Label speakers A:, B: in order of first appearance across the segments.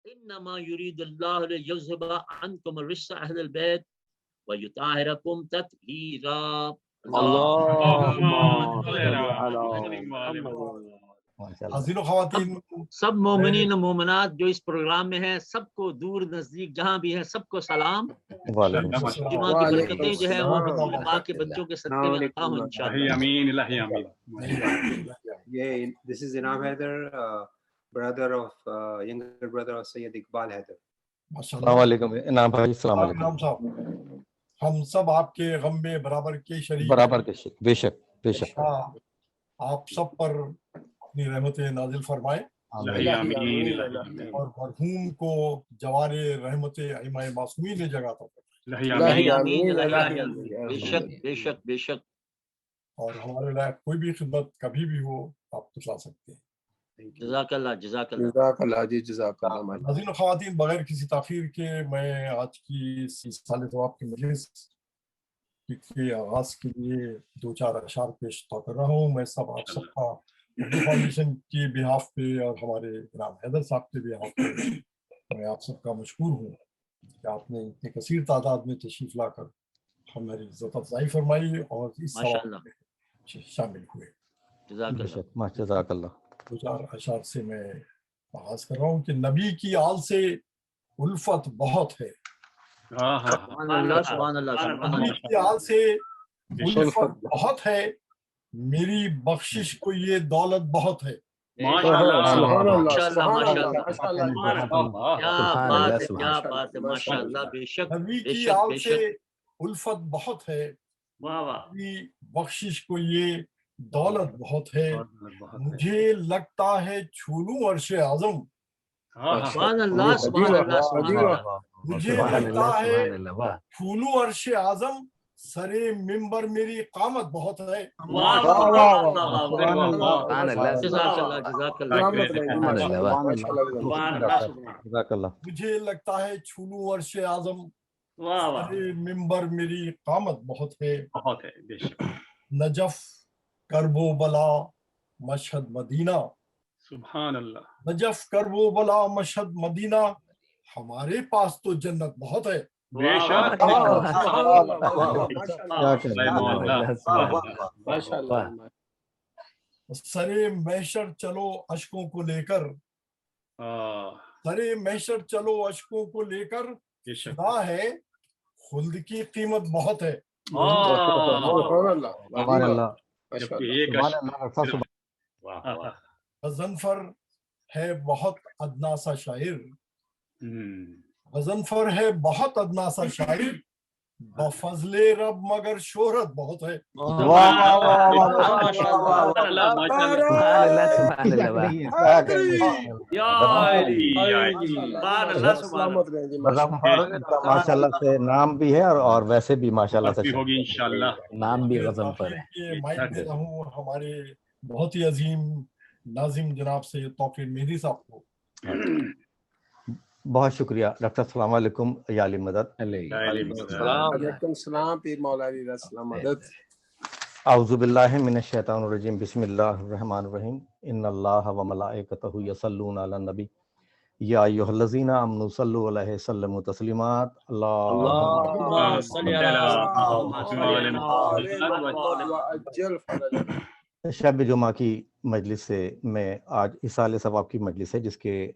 A: انما یرید اللہ لیذھب عنکم الرجس اہل البیت ویطہرکم تطہیرا.
B: حضرت خواتین
A: سب مومنین و مومنات جو اس پروگرام میں ہیں سب کو دور نزدیک جہاں بھی ہیں سب کو سلام. جمعہ کی برکتیں جو ہے وہ پاک کے بچوں کے صدقے میں عطا ہوں انشاءاللہ.
C: آمین الہی آمین.
D: Yeah, this is Inam Haider, brother of younger brother of Sayyid Iqbal Haider.
E: السلام علیکم انعام بھائی. السلام علیکم.
B: انعام صاحب، ہم سب آپ کے غم میں برابر کے شریک،
E: برابر کے شریک. بے شک بے شک.
B: آپ سب پر اپنی رحمتیں نازل فرمائے اور مرحوم کو جوار رحمت ائمہ معصومین نے جگہ تھا.
A: بے شک بے شک بے شک.
B: اور ہمارے لائق کوئی بھی خدمت کبھی بھی ہو آپ بتلا سکتے ہیں.
A: جزاک اللہ جزاک اللہ.
F: جزاک اللہ جی، جزاک اللہ.
B: ناظرین و خواتین، بغیر کسی تاخیر کے میں آج کی سال ثواب کی مجلس کے آغاز کے لیے دو چار اشعار پیش کر رہا ہوں. میں سب آپ سب کا اردو فاؤنڈیشن کی بہاف پہ اور ہمارے انعام حیدر صاحب کے بہاف پہ میں آپ سب کا مشکور ہوں کہ آپ نے اتنے کثیر تعداد میں تشریف لا کر ہماری عزت افزائی فرمائی اور اس ثواب میں شامل ہوئے.
E: جزاک اللہ.
B: دو چار اشعار سے میں آغاز کر رہا ہوں کہ نبی کی آل سے الفت بہت ہے. نبی کی آل سے الفت بہت ہے، میری بخشش کو یہ دولت بہت ہے. نبی کی آل سے الفت بہت ہے، میری بخشش کو یہ دولت بہت ہے. مجھے لگتا ہے چھو لوں عرش اعظم، مجھے لگتا ہے چھو لوں عرش اعظم، سرے ممبر میری قامت بہت ہے. مجھے لگتا ہے چھو لوں عرش اعظم، سرے ممبر میری قامت بہت ہے. نجف کرب و بلا مشہد مدینہ،
C: سبحان اللہ.
B: نجف کرب و بلا مشہد مدینہ، ہمارے پاس تو جنت بہت ہے.
C: بے شک.
B: سرے محشر چلو اشکوں کو لے کر، سرے محشر چلو اشکوں کو لے کر، خدا ہے خلد کی قیمت بہت ہے. غضنفر ہے بہت ادنا سا شاعر، غضنفر ہے بہت ادنا سا شاعر، بفضل رب مگر شہرت بہت ہے.
E: ماشاء اللہ سے نام بھی ہے اور ویسے بھی ماشاء اللہ سے
C: ہوگی انشاءاللہ.
E: نام بھی غضنفر ہے.
B: مائک دے رہا ہوں ہمارے بہت ہی عظیم ناظم جناب سید توقیر مہدی صاحب کو.
E: بہت شکریہ ڈاکٹر. السلام علیکم یا علی مدد.
F: علیکم السلام پیر مولا علی السلام مدد.
E: اعوذ باللہ من الشیطان الرجیم. بسم اللہ الرحمن الرحیم. ان اللہ و ملائکتہ یصلون علی النبی یا ایھا الذین آمنوا صلوا علیہ وسلموا تسلیما.
A: اللہم صل علی
E: شب جمعہ کی مجلس سے میں آج اصال ثواب کی مجلس ہے جس کے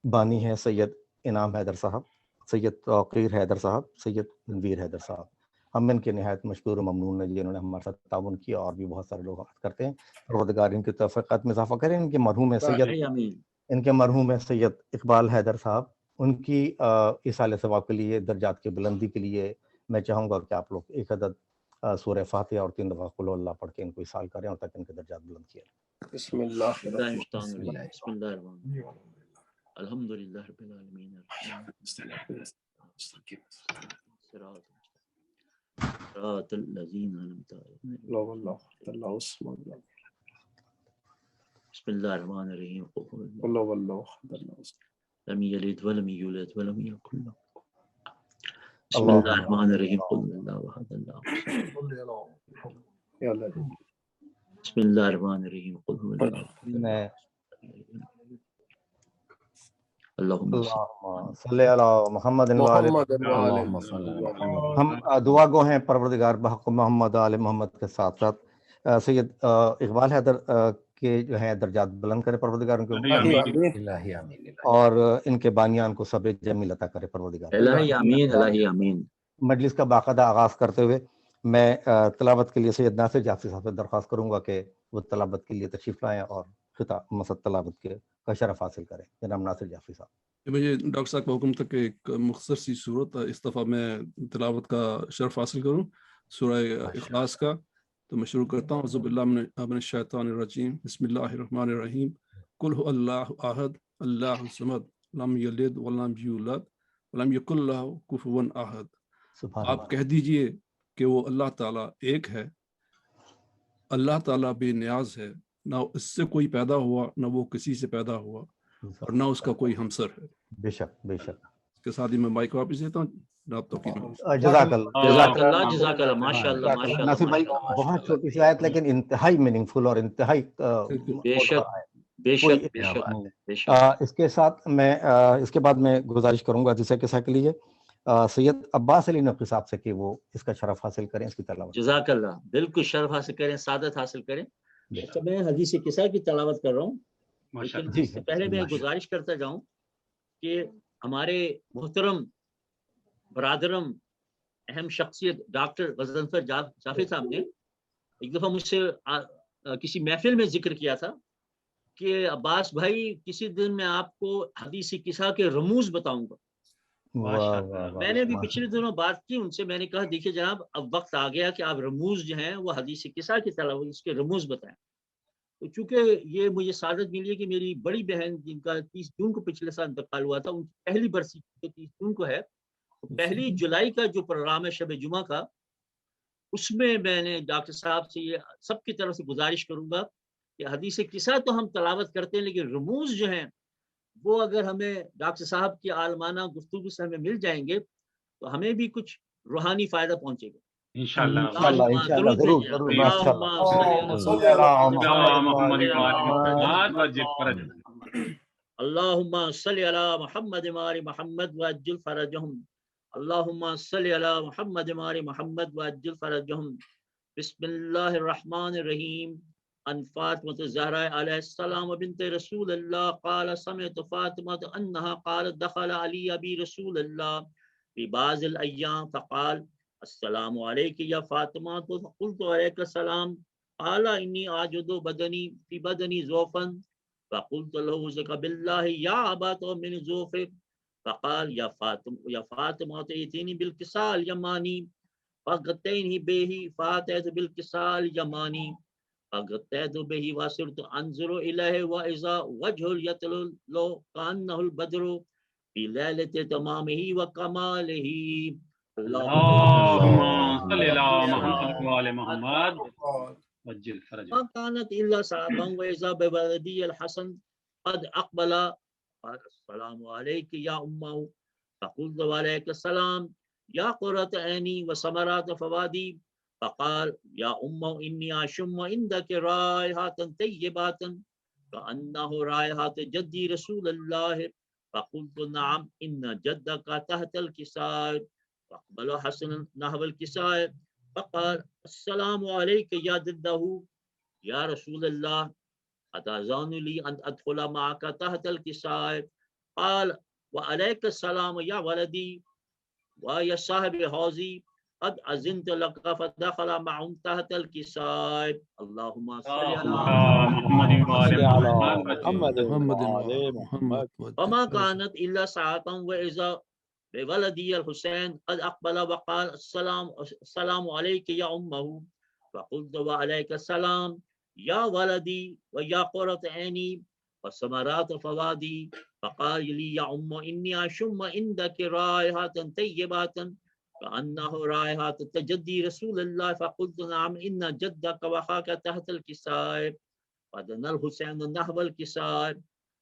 E: بانی ہیں سید انعام حیدر صاحب، سید توقیر حیدر صاحب، سید تنویر حیدر صاحب. ہم ان کے نہایت مشکور و ممنون ہیں جنہوں نے ہمارے ساتھ تعاون کیا، اور بھی بہت سارے لوگ کرتے ہیں. پروردگار ان کی توفیقات میں اضافہ کریں. ان کے مرحوم سید اقبال حیدر صاحب، ان کی اصال ثواب کے لیے، درجات کی بلندی کے لیے میں چاہوں گا کہ آپ لوگ ایک عدد سورہ فاتحہ اور 3 دفعہ قل هو اللہ پڑھ کے ان کو اصال کریں اور تاکہ ان کے درجات بلند کیے.
F: بسم اللہ
A: الحمدللہ رب العالمین. صراط الذین انعمت علیہم. بسم اللہ الرحمن الرحیم. لم یلد ولم یولد ولم یکن له. بسم اللہ الرحمن الرحیم. قل اللہ احد اللہ. بسم اللہ الرحمن الرحیم. قل هو اللہ. اللہم
E: اللہم صلی علی محمد
F: محمد
G: اللہم صلی علی محمد۔
E: ہم دعا گو ہیں پروردگار بحق محمد آل محمد کے ساتھ ساتھ سید اقبال حیدر کے جو ہیں درجات بلند کرے پروردگار ان کے
G: الہی آمین۔
E: اور ان کے بانیان کو صبر جمیل عطا کرے پروردگار۔
A: الہی آمین، الہی آمین۔
E: مجلس کا باقاعدہ آغاز کرتے ہوئے میں تلاوت کے لیے سید ناصر جعفری صاحب سے درخواست کروں گا کہ وہ تلاوت کے لیے تشریف لائیں اور خطاب مسد تلاوت کے کا شرف حاصل کریں۔ جناب ناصر جعفری صاحب۔
H: مجھے ڈاکٹر صاحب کا حکم تھا کہ ایک مختصر سی صورت اس دفعہ میں تلاوت کا شرف حاصل کروں، سورہ اخلاص کا، تو میں شروع کرتا ہوں۔ اعوذ باللہ من الشیطان الرجیم، بسم اللہ الرحمن الرحیم۔ قل هو اللہ احد اللہ الصمد لم یلد ولم یولد ولم یکن لہ کفوا احد۔ آپ کہہ دیجئے کہ وہ اللہ تعالیٰ ایک ہے، اللہ تعالیٰ بے نیاز ہے، نہ اس سے کوئی پیدا ہوا نہ وہ کسی سے پیدا ہوا اور نہ اس کا کوئی ہمسر ہے۔
E: بے شک بے شک۔
H: اس کے ساتھ ہی میں مائک واپس دیتا ہوں جناب توقیر۔
E: جزاک اللہ
A: جزاک اللہ، جزاک اللہ، ماشاء اللہ، ماشاء اللہ،
E: ناصر بھائی بہت چھوٹی سی آیت لیکن انتہائی میننگ فل اور انتہائی
A: بے شک بے شک بے شک بے شک۔
E: اس کے ساتھ میں اس کے بعد میں گزارش کروں گا جیسے قصہ کے لیے سید عباس علی نقوی صاحب سے کہ وہ اس کا شرف حاصل کریں، اس کی تلاوت۔
A: جزاک اللہ، بالکل شرف حاصل کریں، سعادت حاصل کریں۔ اچھا، میں حدیث قصہ کی تلاوت کر رہا ہوں، لیکن اس سے پہلے میں گزارش کرتا جاؤں کہ ہمارے محترم برادرم اہم شخصیت ڈاکٹر غضنفر جعفری صاحب نے ایک دفعہ مجھ سے کسی محفل میں ذکر کیا تھا کہ عباس بھائی کسی دن میں آپ کو حدیث قصہ کے رموز بتاؤں گا۔ میں نے بھی پچھلے دنوں بات کی ان سے، میں نے کہا دیکھیے جناب اب وقت آ گیا کہ آپ رموز جو ہیں وہ حدیث قصہ کی تلاوت اس کے رموز بتائیں۔ تو چونکہ یہ مجھے سعادت ملی ہے کہ میری بڑی بہن جن کا 30 جون کو پچھلے سال انتقال ہوا تھا، ان کی پہلی برسی 30 جون کو ہے، 1 جولائی کا جو پروگرام ہے شب جمعہ کا، اس میں نے ڈاکٹر صاحب سے یہ سب کی طرف سے گزارش کروں گا کہ حدیث قصہ تو ہم تلاوت کرتے ہیں لیکن رموز جو ہیں وہ اگر ہمیں ڈاکٹر صاحب کی عالمانہ گفتگو سے ہمیں مل جائیں گے تو ہمیں بھی کچھ روحانی فائدہ پہنچے گا
C: انشاءاللہ
E: انشاءاللہ ضرور ضرور
A: اللہم صلی علی محمد وآل محمد وعجل فرجہم، اللہم صلی علی محمد وآل محمد وعجل فرجہم۔ بسم اللہ الرحمن الرحیم۔ ان فاطمة الزہرا علیہ السلام بنت رسول اللہ قال سمعت فاطمة انہا قالت دخل علی ابی رسول اللہ فی بعض الایام فقال السلام علیک یا فاطمہ، قلت علیک السلام، قال انی آجد بدنی فی بدنی ضعفا فقلت له ذک باللہ یا ابات من ضعفک، فقال یا فاطمہ ائتینی بالکساء الیمانی فغطینی بہ فاتیت بالکساء الیمانی فغطیت بہ وصرت انظر الیہ واذا وجہ یطلع کانہ البدر فی لیلۃ تمامہ وکمالہ۔
C: اللہم صلی علی محمد وآل محمد وعجل فرجہ۔
A: ما كانت الا ساعة واذا بولدي الحسن قد اقبل قال السلام عليك يا امه، فقلت وعليك السلام يا قرة عيني وثمرات فؤادي، فقال يا امه اني اشم عندك رائحة طيبة كأنه رائحة جدي رسول الله، فقلت نعم ان جدك تحت الكساء، فاقبل حسن نحو الكساء فقال السلام عليك يا جده يا رسول الله أتأذن لي أن أدخل معك تحت الكساء، قال وعليك السلام يا ولدي ويا صاحب حوزي قد أذنت لك، فدخل معهم تحت الكساء۔ اللهم صل على
C: محمد وآل محمد۔
A: وما كانت إلا ساعة وإذا بولدي الحسين قد أقبل وقال السلام عليك يا أمه، فقلت وعليك السلام يا ولدي ويا قرة عيني وثمرات فؤادي، فقال لي يا أم إني أشم عندك رائحة طيبة كأنه رائحة جدي رسول الله، فقلت نعم إن جدك وأخاك تحت الكساء، فدنا الحسين نحو الكساء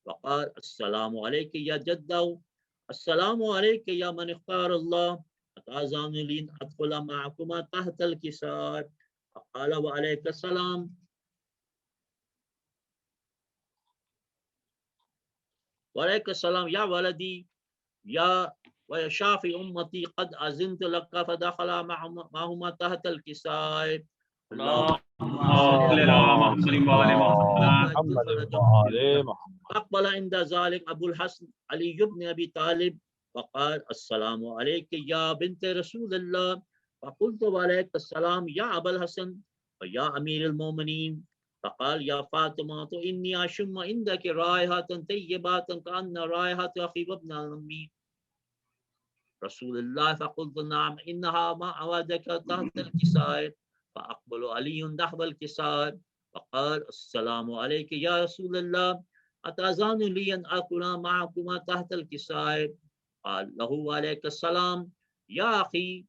A: وقال السلام عليك يا جده، السلام عليك يا من اختار الله، أتأذن لي أن أدخل معكما تحت الكساء، فقال وعليك السلام، وعلیکم السلام یا ولدی یا وشافی امتی قد اذنت لك فدخل معهما تحت الكساء اقبل عند ذلك ابو الحسن علي بن ابي طالب فقال السلام عليك يا بنت رسول الله فقلت وعليك السلام يا ابا الحسن ويا امير المؤمنين فقال يا فاطمة إني أشم عندك رائحة طيبة كأن رائحة أخي وابن أمي رسول الله فقلت نعم إنها ما أودك تحت الكساء فأقبل علي نحو الكساء فقال السلام عليك يا رسول الله أتأذن لي أن أكون معكما تحت الكساء قال له وعليك السلام يا أخي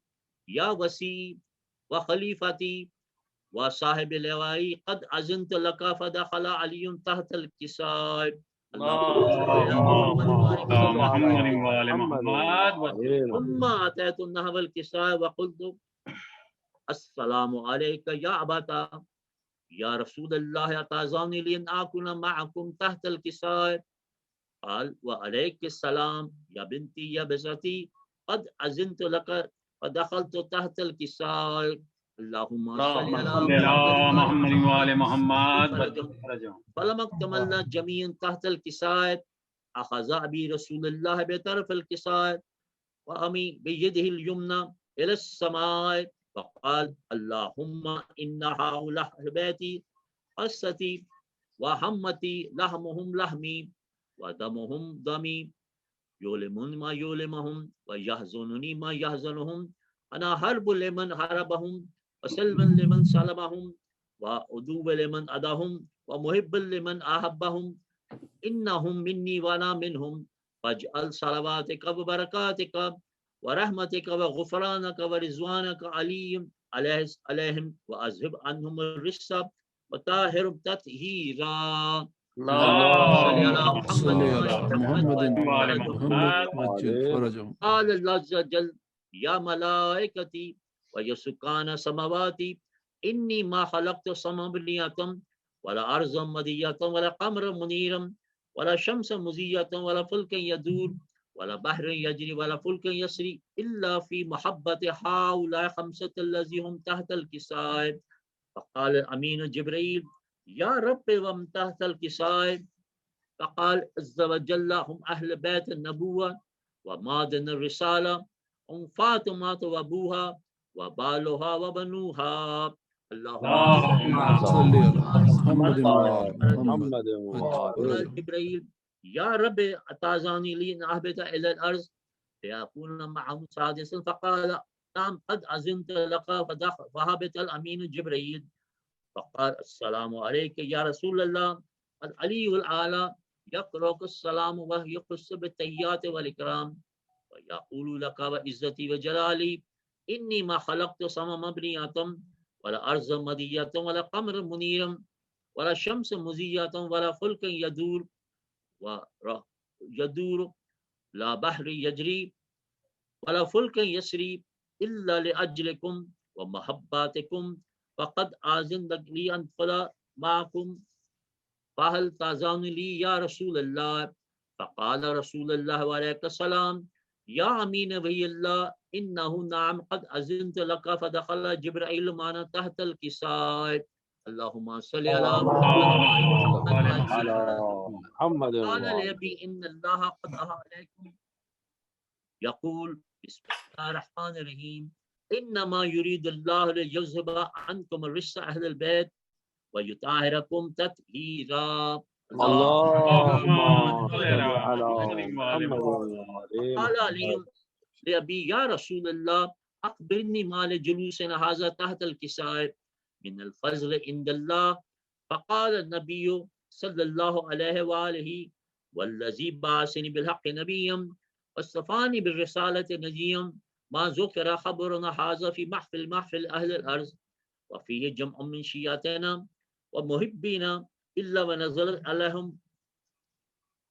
A: يا وسي وخليفتي وصاحب اللواء قد أذنت لك فدخل علي تحت الكساء ثم أتيت نحو الكساء وقلت السلام عليك يا أبتا يا رسول الله أتأذن لي أن أكون معكم تحت الكساء قال وعليك السلام يا بنتي يا بزتي قد أذنت لك فدخلت تحت الكساء اللهم صل على
C: محمد وعلى محمد.
A: فلما اكتملنا جميعا تحت الكساء أخذ أبي رسول الله بطرف الكساء وأمي بيده اليمنى إلى السماء فقال اللهم إن هؤلاء بيتي قصتي وحمتي لحمهم لحمي ودمهم دمي يؤلمون ما يؤلمهم ويحزنني ما يحزنهم أنا حرب لمن حاربهم وسلم لمن سلمهم وعدو لمن أداهم ومحب لمن أحبهم إنهم مني وأنا منهم فاجعل صلواتك وبركاتك ورحمتك وغفرانك ورضوانك عليهم وأذهب عنهم الرجس وطهرهم تطهيرا.
H: صل على محمد وعلى محمد وعجل فرجهم.
A: قال الله عز وجل يا ملائكتي ويسكان سماواتي إني ما خلقت سما بنية ولا أرضا مدية ولا قمر منيرا ولا شمس مزية ولا فلك يدور ولا بحر يجري ولا فلك يسري إلا في محبة هؤلاء خمسة الذين هم تحت الكساء. فقال الأمين جبريل يا رب ومن تحت الكساء فقال عز وجل هم أهل بيت النبوة ومادن الرسالة هم فاطمة وأبوها وبالها وبنوها. اللهم
H: صل على محمد وعلى محمد
A: قال جبريل يا رب أتعزاني لي أن أهبط إلى الأرض ليكون معهم سادسا فقال نعم قد أذنت لك فهبط الأمين جبريل فقال السلام عليك يا رسول الله العلي الأعلى يقرأك السلام وهي يخص بالتحيات والإكرام ويقول لك وعزتي وجلالي إني ما خلقت سما مبنية ولا أرض مدية ولا قمر منيرا ولا شمس مزية ولا فلك يدور لا بحر يجري ولا فلك يسري إلا لأجلكم ومحباتكم فقد آذن لي أن أدخل معكم فهل تأذن لي يا رسول الله؟ فقال رسول الله وعليك السلام يا أمين وحي الله إنه نعم قد أذنت لك فدخل جبرائيل معنا تحت الكساء. اللهم صل على محمد قال لأبي إن الله قد أها عليكم يقول بسم الله الرحمن الرحيم إنما يريد الله ليذهب عنكم الرجس أهل البيت ويطهركم تطهيرا.
F: اللهم صل على محمد
A: قال علي لأبي يا رسول الله أخبرني ما لجلوسنا هذا تحت الكساء من الفضل عند الله. فقال النبي صلى الله عليه وآله والذي بعثني بالحق نبيا واصطفاني بالرسالة نجيا ما ذكر خبرنا هذا في محفل أهل الأرض وفيه جمع من شيعتنا ومحبينا إلا ونزلت عليهم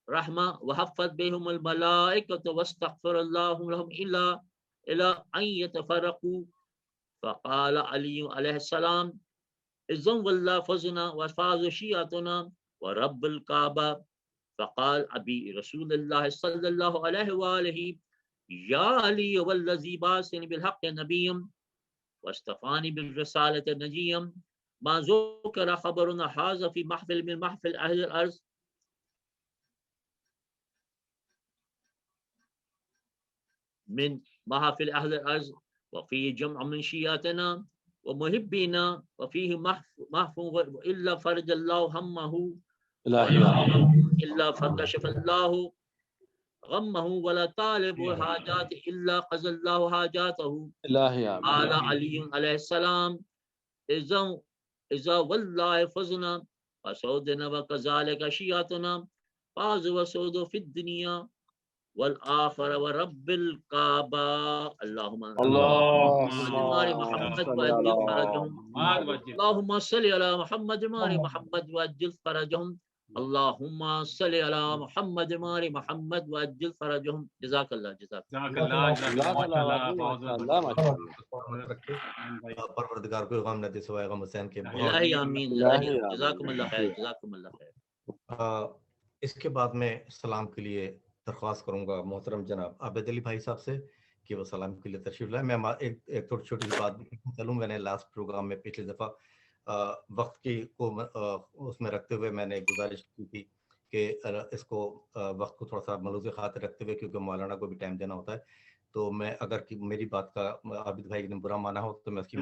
A: رحمة وحفت بهم الملائكة واستغفر الله لهم إلى أن يتفرقوا. فقال علي عليه السلام إذن والله فزنا وفاز شيعتنا ورب الكعبة فقال ابي رسول الله صلى الله عليه واله يا علي والذي بعثني بالحق نبيا واصطفاني بالرسالة نجيا ما ذكر خبرنا هذا في محفل من محفل أهل الأرض من محافل أهل الأرض وفيه جمع من شياتنا ومحبينا وفيه محفو إلا فرج الله همه إلا فكشف الله غمه ولا طالب حاجات إلا قضى الله حاجاته قال علي عليه السلام إذا والله فزنا وسودنا وكذلك شياتنا فاز وسود في الدنيا والآخرة ورب الكعبة اللهم محمد وأجل فرجهم اللهم صل على محمد محمد وأجل فرجهم اللهم صل على محمد محمد وأجل فرجهم جزاك الله جزاك
E: پروردگار کو غم نہ دے سوائے غم حسین کے.
A: الہی آمین جزاکم اللہ خیر جزاکم اللہ خیر.
E: اس کے بعد میں سلام کے لیے درخواست کروں گا محترم جناب عابد علی بھائی صاحب سے کہ وہ سلام کے لیے تشریف لائیں. میں ایک تھوڑی چھوٹی سی بات چلوں. میں نے لاسٹ پروگرام میں پچھلی دفعہ وقت کی کو اس میں رکھتے ہوئے میں نے گزارش کی تھی کہ اس کو وقت کو تھوڑا سا ملوز خاطر رکھتے ہوئے کیونکہ مولانا کو بھی ٹائم دینا ہوتا ہے تو میں اگر میری بات کا عابد بھائی نے برا مانا ہو تو میں اس کی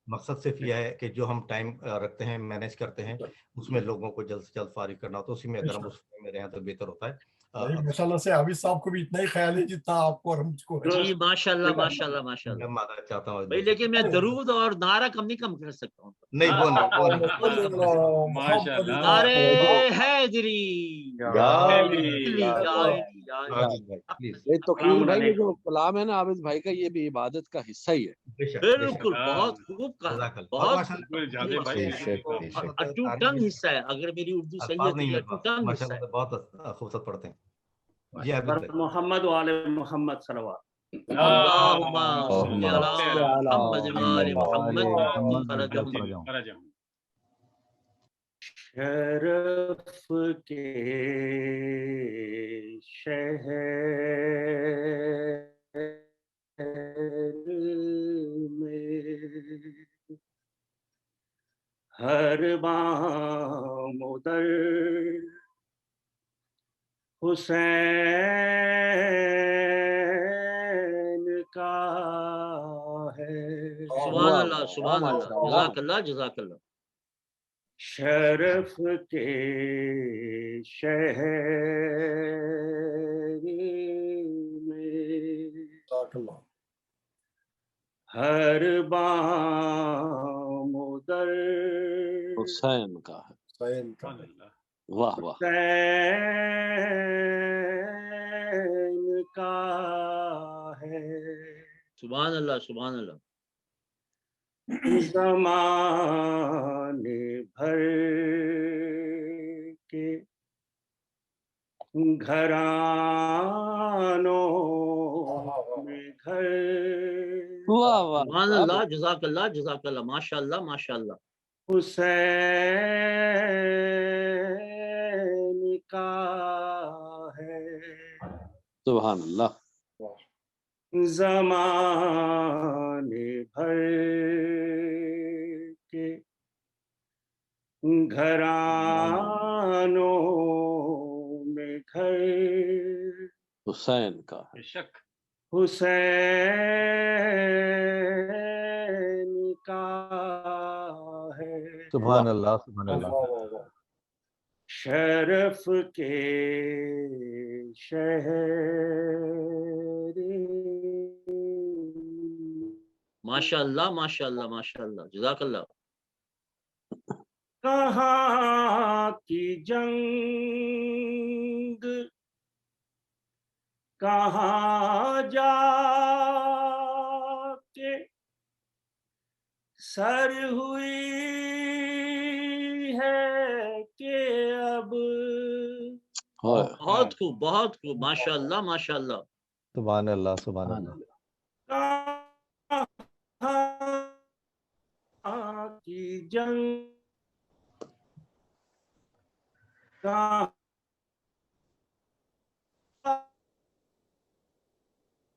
E: مقصد صرف یہ ہے کہ جو ہم ٹائم رکھتے ہیں مینیج کرتے ہیں اس میں لوگوں کو جلد سے جلد فارغ کرنا ہوتا ہے. اسی میں اگر ہم اس میں رہیں تو بہتر ہوتا ہے.
B: ماشاءاللہ سے عابد صاحب کو بھی اتنا ہی خیال ہے جتنا آپ کو اور ہم کو.
A: جی ماشاءاللہ ماشاءاللہ ماشاءاللہ.
E: میں مانا چاہتا ہوں
A: بھائی لیکن میں درود اور نعرہ کم نہیں کم کر سکتا ہوں.
E: نہیں وہ
A: نعرے حیدری
F: تو بھائی جو کلام ہے نا عابد بھائی کا یہ بھی عبادت کا حصہ ہی ہے.
A: بالکل بہت خوب کہا بہت اٹو ٹنگ حصہ ہے. اگر میری اردو صحیح ہے تو اٹو ٹنگ حصہ ہے.
E: بہت خوبصورت پڑھتے ہیں.
C: محمد وآل محمد صلوات.
A: اللہم صلی علی محمد وآل محمد فرجہم.
C: شرف کے شہر میں ہر بام ادر حسین کا ہے.
A: سبحان اللہ سبحان اللہ جزاک اللہ جزاک اللہ.
C: شرف کے شہر میں ہر بام ادر
F: حسین کا ہے. واہ واہ.
C: حسین کا ہے.
A: سبحان اللہ سبحان اللہ.
C: زمانے بھر کے گھرانوں میں گھر.
A: سبحان اللہ جزاک اللہ جزاک اللہ. ماشاء اللہ ماشاء اللہ.
C: حسین کا ہے.
F: سبحان اللہ.
C: زمانے بھر کے گھرانوں میں گھر
F: حسین کا ہے.
C: حسین کا ہے.
E: سبحان اللہ سبحان اللہ.
C: شرف کے شہر
A: ماشاء اللہ ماشاء اللہ ماشاء اللہ جزاک اللہ.
C: کہاں کی جنگ کہاں جا کے سر ہوئی ہے کہ اب.
A: بہت خوب بہت خوب. ماشاء اللہ ماشاء اللہ.
E: سبحان اللہ سبحان اللہ.
C: کی جنگ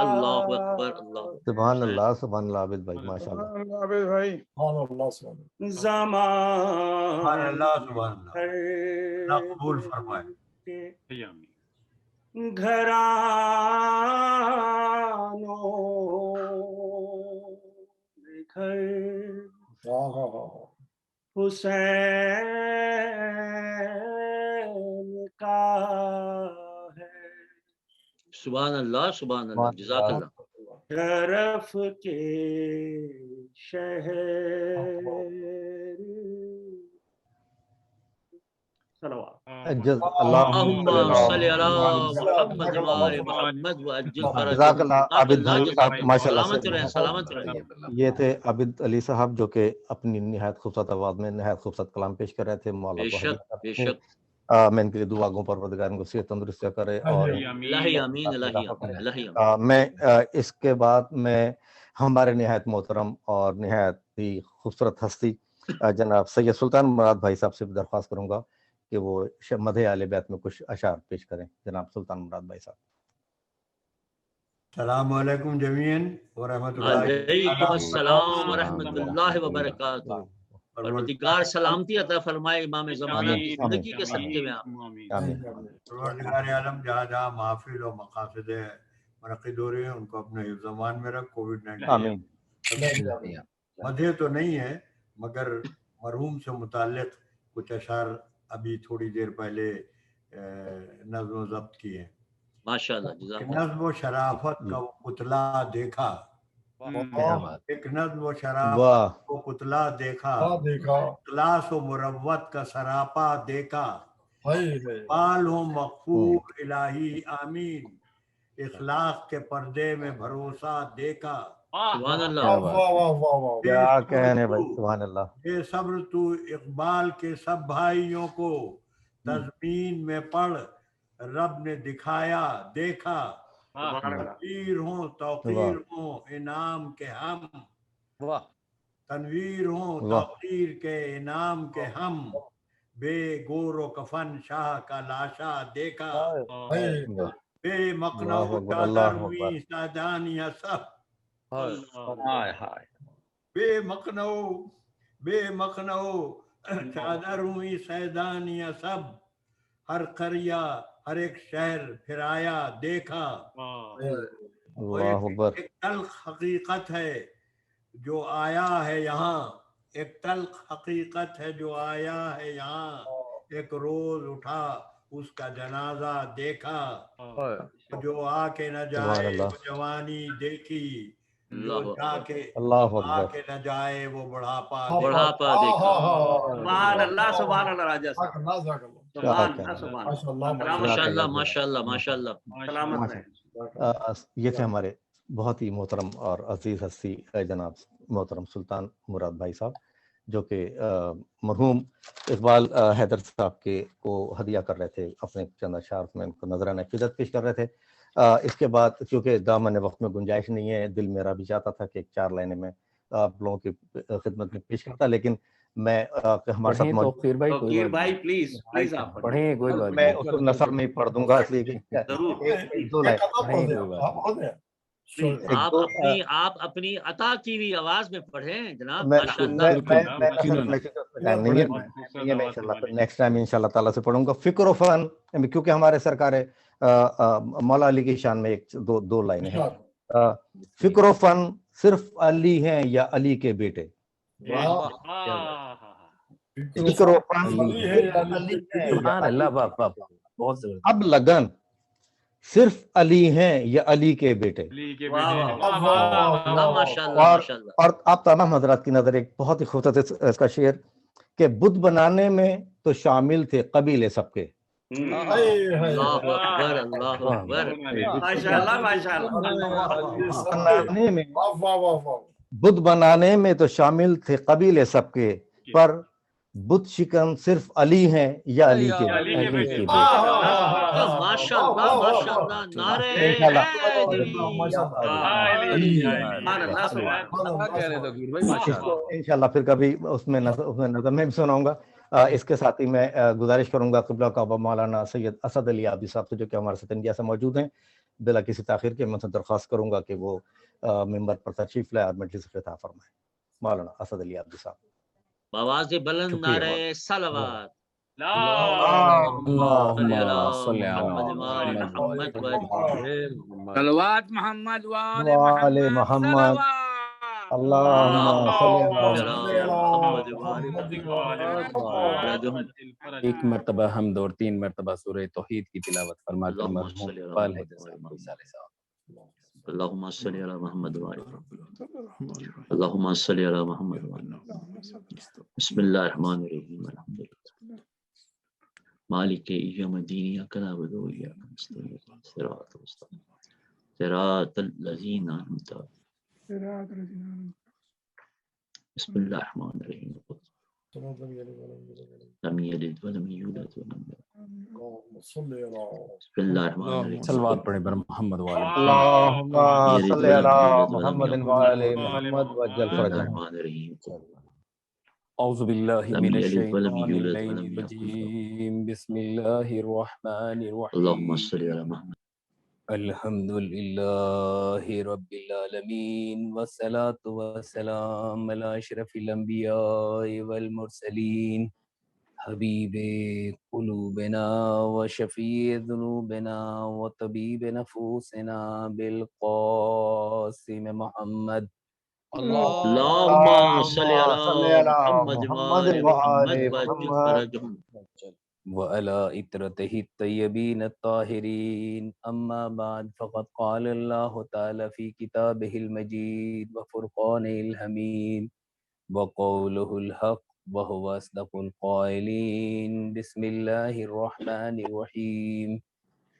A: اللہ اکبر، اللہ اکبر۔
E: سبحان اللہ عابد بھائی، ماشاء اللہ
F: عابد بھائی،
B: سبحان اللہ سبحان اللہ۔
G: سبحان
I: زمان
G: اللہ سبحان اللہ، اللہ قبول فرمائے۔
I: گھرانوں گھر
B: ہاں ہاں ہاں
I: حسین کا ہے،
A: سبحان اللہ، سبحان اللہ، جزاک اللہ۔
I: طرف کے شہر صلوات۔
A: اللہم صلی علی محمد وآل محمد وعجل
E: جزاک اللہ عابد بھائی صاحب، ماشاء اللہ
A: سلامت رہیں،
E: سے۔
A: سلامت رہیں۔
E: یہ تھے عابد علی صاحب جو کہ اپنی نہایت خوبصورت آواز میں نہایت خوبصورت کلام پیش کر رہے تھے۔ مولا
A: بے
E: کو
A: شک، بے
E: حدیث
A: شک۔
E: میں ان کے لیے دعا گوں، پروردگار ان کو صحت تندرست کرے اور
A: الہی آمین، الہی آمین، الہی آمین۔
E: میں اس کے بعد میں ہمارے نہایت محترم اور نہایت ہی خوبصورت ہستی جناب سید سلطان مراد بھائی صاحب سے درخواست کروں گا کہ وہ مدح اہل بیت میں کچھ اشعار پیش کریں۔ جناب سلطان مراد بھائی صاحب۔
G: السلام علیکم جمیعاً ورحمۃ اللہ۔
A: علیکم السلام ورحمۃ اللہ وبرکاتہ۔ پروردگار سلامتی عطا فرمائے امام زمانہ کی زندگی کے صدقے میں آپ۔
E: آمین۔
G: پروردگار عالم جہاں جہاں محافل و مقاصد منعقد ہو رہے ہیں ان کو اپنے حفظ امان میں رکھ۔ کووڈ-19
E: آمین۔
G: مدح تو نہیں ہے مگر مرحوم سے متعلق کچھ اشعار ابھی تھوڑی دیر پہلے نظم و ضبط کیے ہیں۔
A: ماشاءاللہ، جزاک اللہ۔
G: نظم و شرافت کا وہ پتلا دیکھا، ایک نظم و شرافت
E: واہ،
G: کو پتلا دیکھا،
B: دیکھا
G: اخلاص و مروت کا سراپا دیکھا،
B: ہے
G: بال ہو مغفور الہی آمین، اخلاق کے پردے میں بھروسہ دیکھا۔
A: سبحان اللہ۔
B: واہ واہ واہ واہ واہ۔
E: کیا کہنے بھائی، سبحان اللہ۔
G: بے صبر تو اقبال کے سب بھائیوں کو تزمین میں پڑھ رب نے دکھایا دیکھا، تنویر ہوں توقیر ہوں انعام کے ہم، تنویر ہوں توقیر کے انعام کے ہم، بے گور و کفن شاہ کا لاشا دیکھا، بے مقنع چادر ہوئی سادانیاں سب، بے مقنع چادر ہوئی سیدانیاں سب، ہر قریہ ہر ایک شہر پھرایا دیکھا،
E: اللہ اکبر۔
G: ایک تلخ حقیقت ہے جو آیا ہے یہاں، ایک تلخ حقیقت ہے جو آیا ہے یہاں، ایک روز اٹھا اس کا جنازہ دیکھا، جو آ کے نہ جائے وہ جوانی دیکھی، جو جا کے
E: اللہ
G: آ
E: اکبر۔
G: کے نہ جائے وہ بڑھاپا
A: بڑھاپا دیکھا۔
F: سبحان اللہ، سبحان اللہ راجا صاحب، سبحان اللہ، سبحان اللہ۔
A: ماشاء اللہ، ماشاء اللہ، ماشاء اللہ۔
F: سلامت رہیں۔
E: یہ تھے ہمارے بہت ہی محترم اور عزیز ہستی جناب محترم سلطان مراد بھائی صاحب، جو کہ مرحوم اقبال حیدر صاحب کے کو ہدیہ کر رہے تھے اپنے چند اشعار میں، ان کو نذرانہ عقیدت پیش کر رہے تھے۔ اس کے بعد کیونکہ دامن وقت میں گنجائش نہیں ہے، دل میرا بھی چاہتا تھا کہ ایک 4 لائنیں میں آپ لوگوں کی خدمت میں پیش کرتا، لیکن میں ہمارے ساتھ
G: توقیر
F: بھائی پلیز پلیز آپ
G: پڑھیں، کوئی بات
E: میں اس کو نثر میں ہی پڑھ دوں گا، اس لیے کہ ایک دو لائن
A: آپ اپنی عطا کی ہوئی آواز میں پڑھیں جناب،
E: میں
A: ماشاء اللہ۔
E: نیکسٹ ٹائم انشاءاللہ تعالیٰ سے پڑھوں گا۔ فکر و فن، کیونکہ ہمارے سرکار مولا علی کی شان میں ایک دو لائنیں ہیں۔ فکر و فن صرف علی ہیں یا علی کے بیٹے؟ فکر و فن اب لگن صرف علی ہیں یا علی کے بیٹے؟ اور آپ تمام حضرات کی نظر ایک بہت ہی خوبصورت اس کا شعر کہ بت بنانے میں تو شامل تھے قبیلے سب کے، بت بنانے میں تو شامل تھے قبیلے سب کے، پر بت شکن صرف علی ہیں یا علی کے بیٹے؟ انشاءاللہ پھر کبھی اس میں نظر میں بھی سناؤں گا۔ اس کے ساتھ ہی میں گزارش کروں گا قبلہ کعبہ مولانا سید اسد علی عابدی صاحب سے، جو کہ ہمارے ساتھ انڈیا سے موجود ہیں، بلا کسی تاخیر کے میں ان سے درخواست کروں گا کہ وہ ممبر پر تشریف لائے اور مجلس سے خطاب فرمائے. مولانا اسد علی عبدی صاحب.
A: بآواز بلند نعرہ صلوات.
J: اللهم صل على
A: محمد
J: محمد
F: صلوات محمد وآل
E: وآل
F: محمد
E: محمد.
F: صلوات.
E: اللهم صل على
J: ایک مرتبہ حمد اور 3 مرتبہ سورہ توحید کی تلاوت فرما کر مرحوم اقبال حیدر صاحب کو اصالہ صاحب.
A: اللهم صل على محمد وآل اللهم صل على محمد وآل. بسم الله الرحمن الرحيم. الحمد لله مالك يوم الدين إياك نعبد وإياك نستعين صراط المستقيم صراط الذين أنعمت عليهم. بسم الله الرحمن الرحيم. لم يلد ولم يولد ولم يكن. بسم الله الرحمن الرحيم.
J: صلوات پڑھیں بر محمد وآل محمد.
E: اللهم صل على محمد وآل محمد وجل فرجهم.
J: اعوذ باللہ من الشیطان الرجیم. بسم اللہ الرحمن الرحیم.
A: اللهم صل على محمد.
J: الحمد للہ رب العالمین والصلاة والسلام علی اشرف الانبیاء والمرسلین حبیب قلوبنا وشفیع ذنوبنا وطبیب نفوسنا بالقاسم محمد.
A: اللهم صل على محمد وآل محمد وعجل فرجهم.
J: وعلى إترته الطيبين الطاهرين. أما بعد فقد قال الله تعالى في كتابه المجيد وفرقانه الحميد وقوله الحق وهو أصدق القائلين. بسم الله الرحمن الرحيم.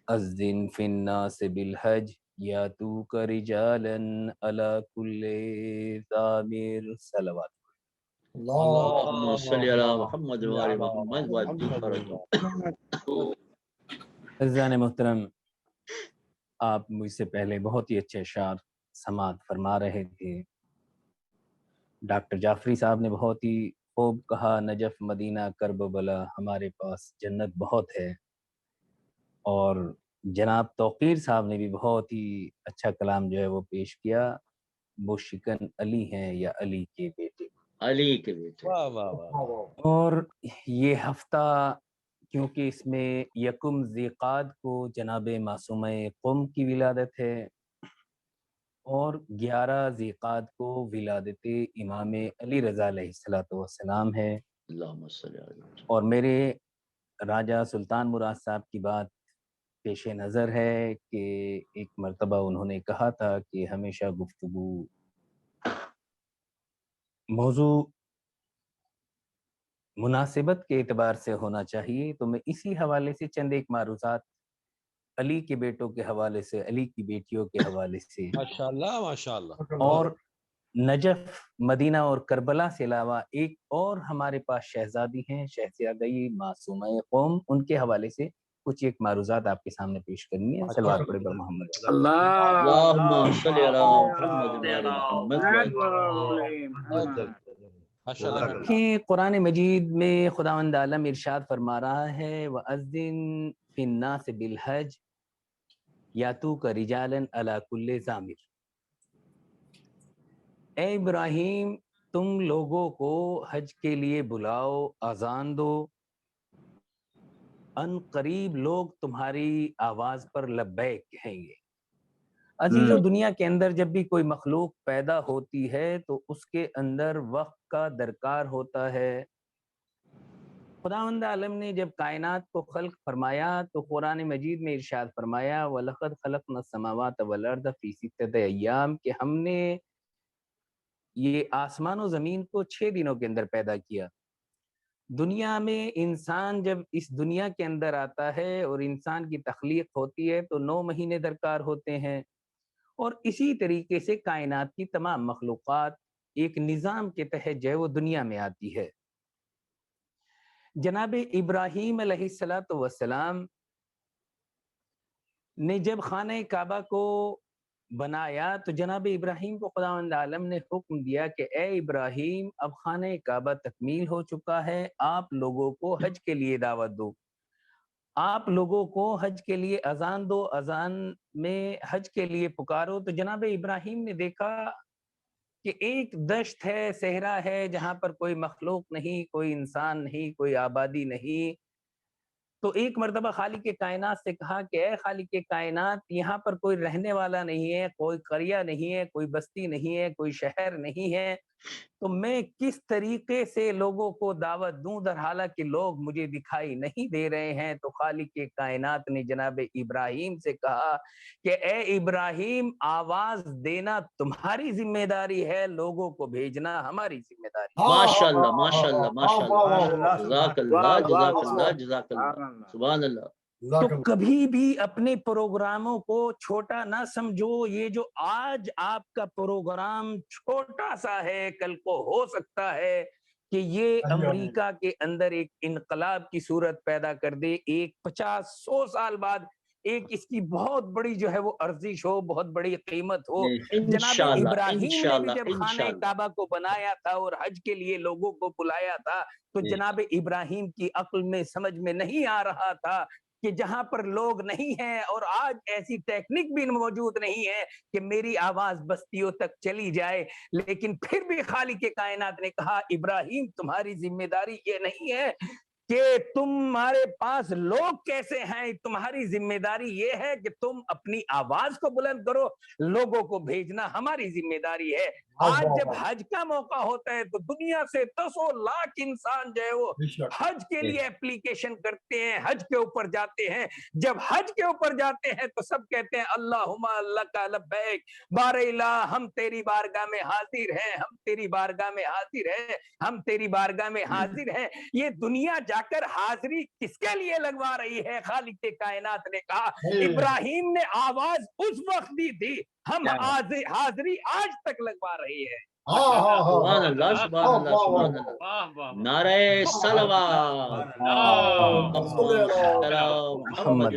J: أذن في الناس بالحج يأتوك رجالا على كل ضامر. صلوات.
A: اللهم صل على محمد وآل محمد وعجل فرجهم.
J: عزیزان محترم، آپ مجھ سے پہلے بہت ہی اچھے اشعار سماعت فرما رہے تھے. ڈاکٹر جعفری صاحب نے بہت ہی خوب کہا، نجف مدینہ کرب و بلا ہمارے پاس جنت بہت ہے. اور جناب توقیر صاحب نے بھی بہت ہی اچھا کلام جو ہے وہ پیش کیا. وہ شکن علی ہیں یا علی کے بیٹے.
A: علی کے بیٹے.
F: واہ واہ واہ.
J: اور یہ ہفتہ کیونکہ اس میں یکم ذیقعد کو جناب معصومہ قم کی ولادت ہے اور 11 ذیقعد کو ولادت امام علی رضا علیہ السلام ہے.
A: اللہم صلی علیہ.
J: اور میرے راجہ سلطان مراد صاحب کی بات پیش نظر ہے کہ ایک مرتبہ انہوں نے کہا تھا کہ ہمیشہ گفتگو موضوع مناسبت کے اعتبار سے ہونا چاہیے. تو میں اسی حوالے سے چند ایک معروضات علی کے بیٹوں کے حوالے سے، علی کی بیٹیوں کے حوالے سے
F: ماشاءاللہ ماشاءاللہ.
J: اور نجف مدینہ اور کربلا سے علاوہ ایک اور ہمارے پاس شہزادی ہیں، شہزادی معصومہ قوم، ان کے حوالے سے کچھ ایک معروضات آپ کے سامنے پیش کرنی ہے. صلوات پڑھیں بر محمد.
A: اللہم صلی علی محمد وآل محمد.
J: دیکھیں قرآن مجید میں خداوند عالم ارشاد فرما رہا ہے وَأَذِّن فِي النَّاسِ بِالْحَجِّ يَأْتُوكَ رِجَالًا عَلَى كُلِّ ضَامِرٍ. اے ابراہیم تم لوگوں کو حج کے لیے بلاؤ، اذان دو، ان قریب لوگ تمہاری آواز پر لبیک کہیں گے. عزیزو، دنیا کے اندر جب بھی کوئی مخلوق پیدا ہوتی ہے تو اس کے اندر وقت کا درکار ہوتا ہے. خداوند عالم نے جب کائنات کو خلق فرمایا تو قرآن مجید میں ارشاد فرمایا وَلَقَدْ خَلَقْنَا السَّمَاوَاتَ وَالْأَرْضَ فِي سِتَّةِ أَيَّامٍ کہ ہم نے یہ آسمان و زمین کو 6 دنوں کے اندر پیدا کیا. دنیا میں انسان جب اس دنیا کے اندر آتا ہے اور انسان کی تخلیق ہوتی ہے تو 9 مہینے درکار ہوتے ہیں. اور اسی طریقے سے کائنات کی تمام مخلوقات ایک نظام کے تحت جو ہے وہ دنیا میں آتی ہے. جناب ابراہیم علیہ السلام نے جب خانہ کعبہ کو بنایا تو جناب ابراہیم کو خداوند عالم نے حکم دیا کہ اے ابراہیم اب خانہ کعبہ تکمیل ہو چکا ہے، آپ لوگوں کو حج کے لیے دعوت دو. آپ لوگوں کو حج کے لیے اذان دو، اذان میں حج کے لیے پکارو. تو جناب ابراہیم نے دیکھا کہ ایک دشت ہے، صحرا ہے، جہاں پر کوئی مخلوق نہیں، کوئی انسان نہیں، کوئی آبادی نہیں. تو ایک مرتبہ خالق کائنات سے کہا کہ اے خالق کائنات، یہاں پر کوئی رہنے والا نہیں ہے، کوئی قریہ نہیں ہے، کوئی بستی نہیں ہے، کوئی شہر نہیں ہے، تو میں کس طریقے سے لوگوں کو دعوت دوں در حالانکہ لوگ مجھے دکھائی نہیں دے رہے ہیں. تو خالق کائنات نے جناب ابراہیم سے کہا کہ اے ابراہیم، آواز دینا تمہاری ذمہ داری ہے، لوگوں کو بھیجنا ہماری ذمہ داری ہے.
A: ماشاءاللہ ماشاءاللہ ماشاءاللہ،
G: اللہ
A: جزاک
G: سبحان
A: اللہ
G: اللہ،
A: جزاک اللہ جزاک اللہ، سبحان اللہ.
J: تو کبھی بھی اپنے پروگراموں کو چھوٹا نہ سمجھو. یہ جو آج آپ کا پروگرام چھوٹا سا ہے، کل کو ہو سکتا ہے کہ یہ امریکہ کے اندر ایک انقلاب کی صورت پیدا کر دے. ایک 50-100 سال بعد ایک اس کی بہت بڑی جو ہے وہ ارزش ہو، بہت بڑی قیمت ہو. جناب ابراہیم نے بھی جب خانہ کعبہ کو بنایا تھا اور حج کے لیے لوگوں کو بلایا تھا، تو جناب ابراہیم کی عقل میں سمجھ میں نہیں آ رہا تھا کہ جہاں پر لوگ نہیں ہیں اور آج ایسی ٹیکنک بھی موجود نہیں ہے کہ میری آواز بستیوں تک چلی جائے، لیکن پھر بھی خالق کائنات نے کہا ابراہیم تمہاری ذمہ داری یہ نہیں ہے کہ تمہارے پاس لوگ کیسے ہیں، تمہاری ذمہ داری یہ ہے کہ تم اپنی آواز کو بلند کرو، لوگوں کو بھیجنا ہماری ذمہ داری ہے. آج جب حج کا موقع ہوتا ہے تو دنیا سے 10 لاکھ انسان جو ہے وہ حج کے لیے اپلیکیشن کرتے ہیں، حج کے اوپر جاتے ہیں. جب حج کے اوپر جاتے ہیں تو سب کہتے ہیں اللہم لک لبیک، بار الہ ہم تیری بارگاہ میں حاضر ہیں، ہم تیری بارگاہ میں حاضر ہیں، ہم تیری بارگاہ میں حاضر ہیں. یہ دنیا جا کر حاضری کس کے لیے لگوا رہی ہے؟ خالق کائنات نے کہا ابراہیم نے آواز اس وقت دی تھی، ہم حاضری آج تک لگوا رہی ہے.
A: سبحان اللہ سبحان اللہ سبحان اللہ. نعرہ صلوات محمد.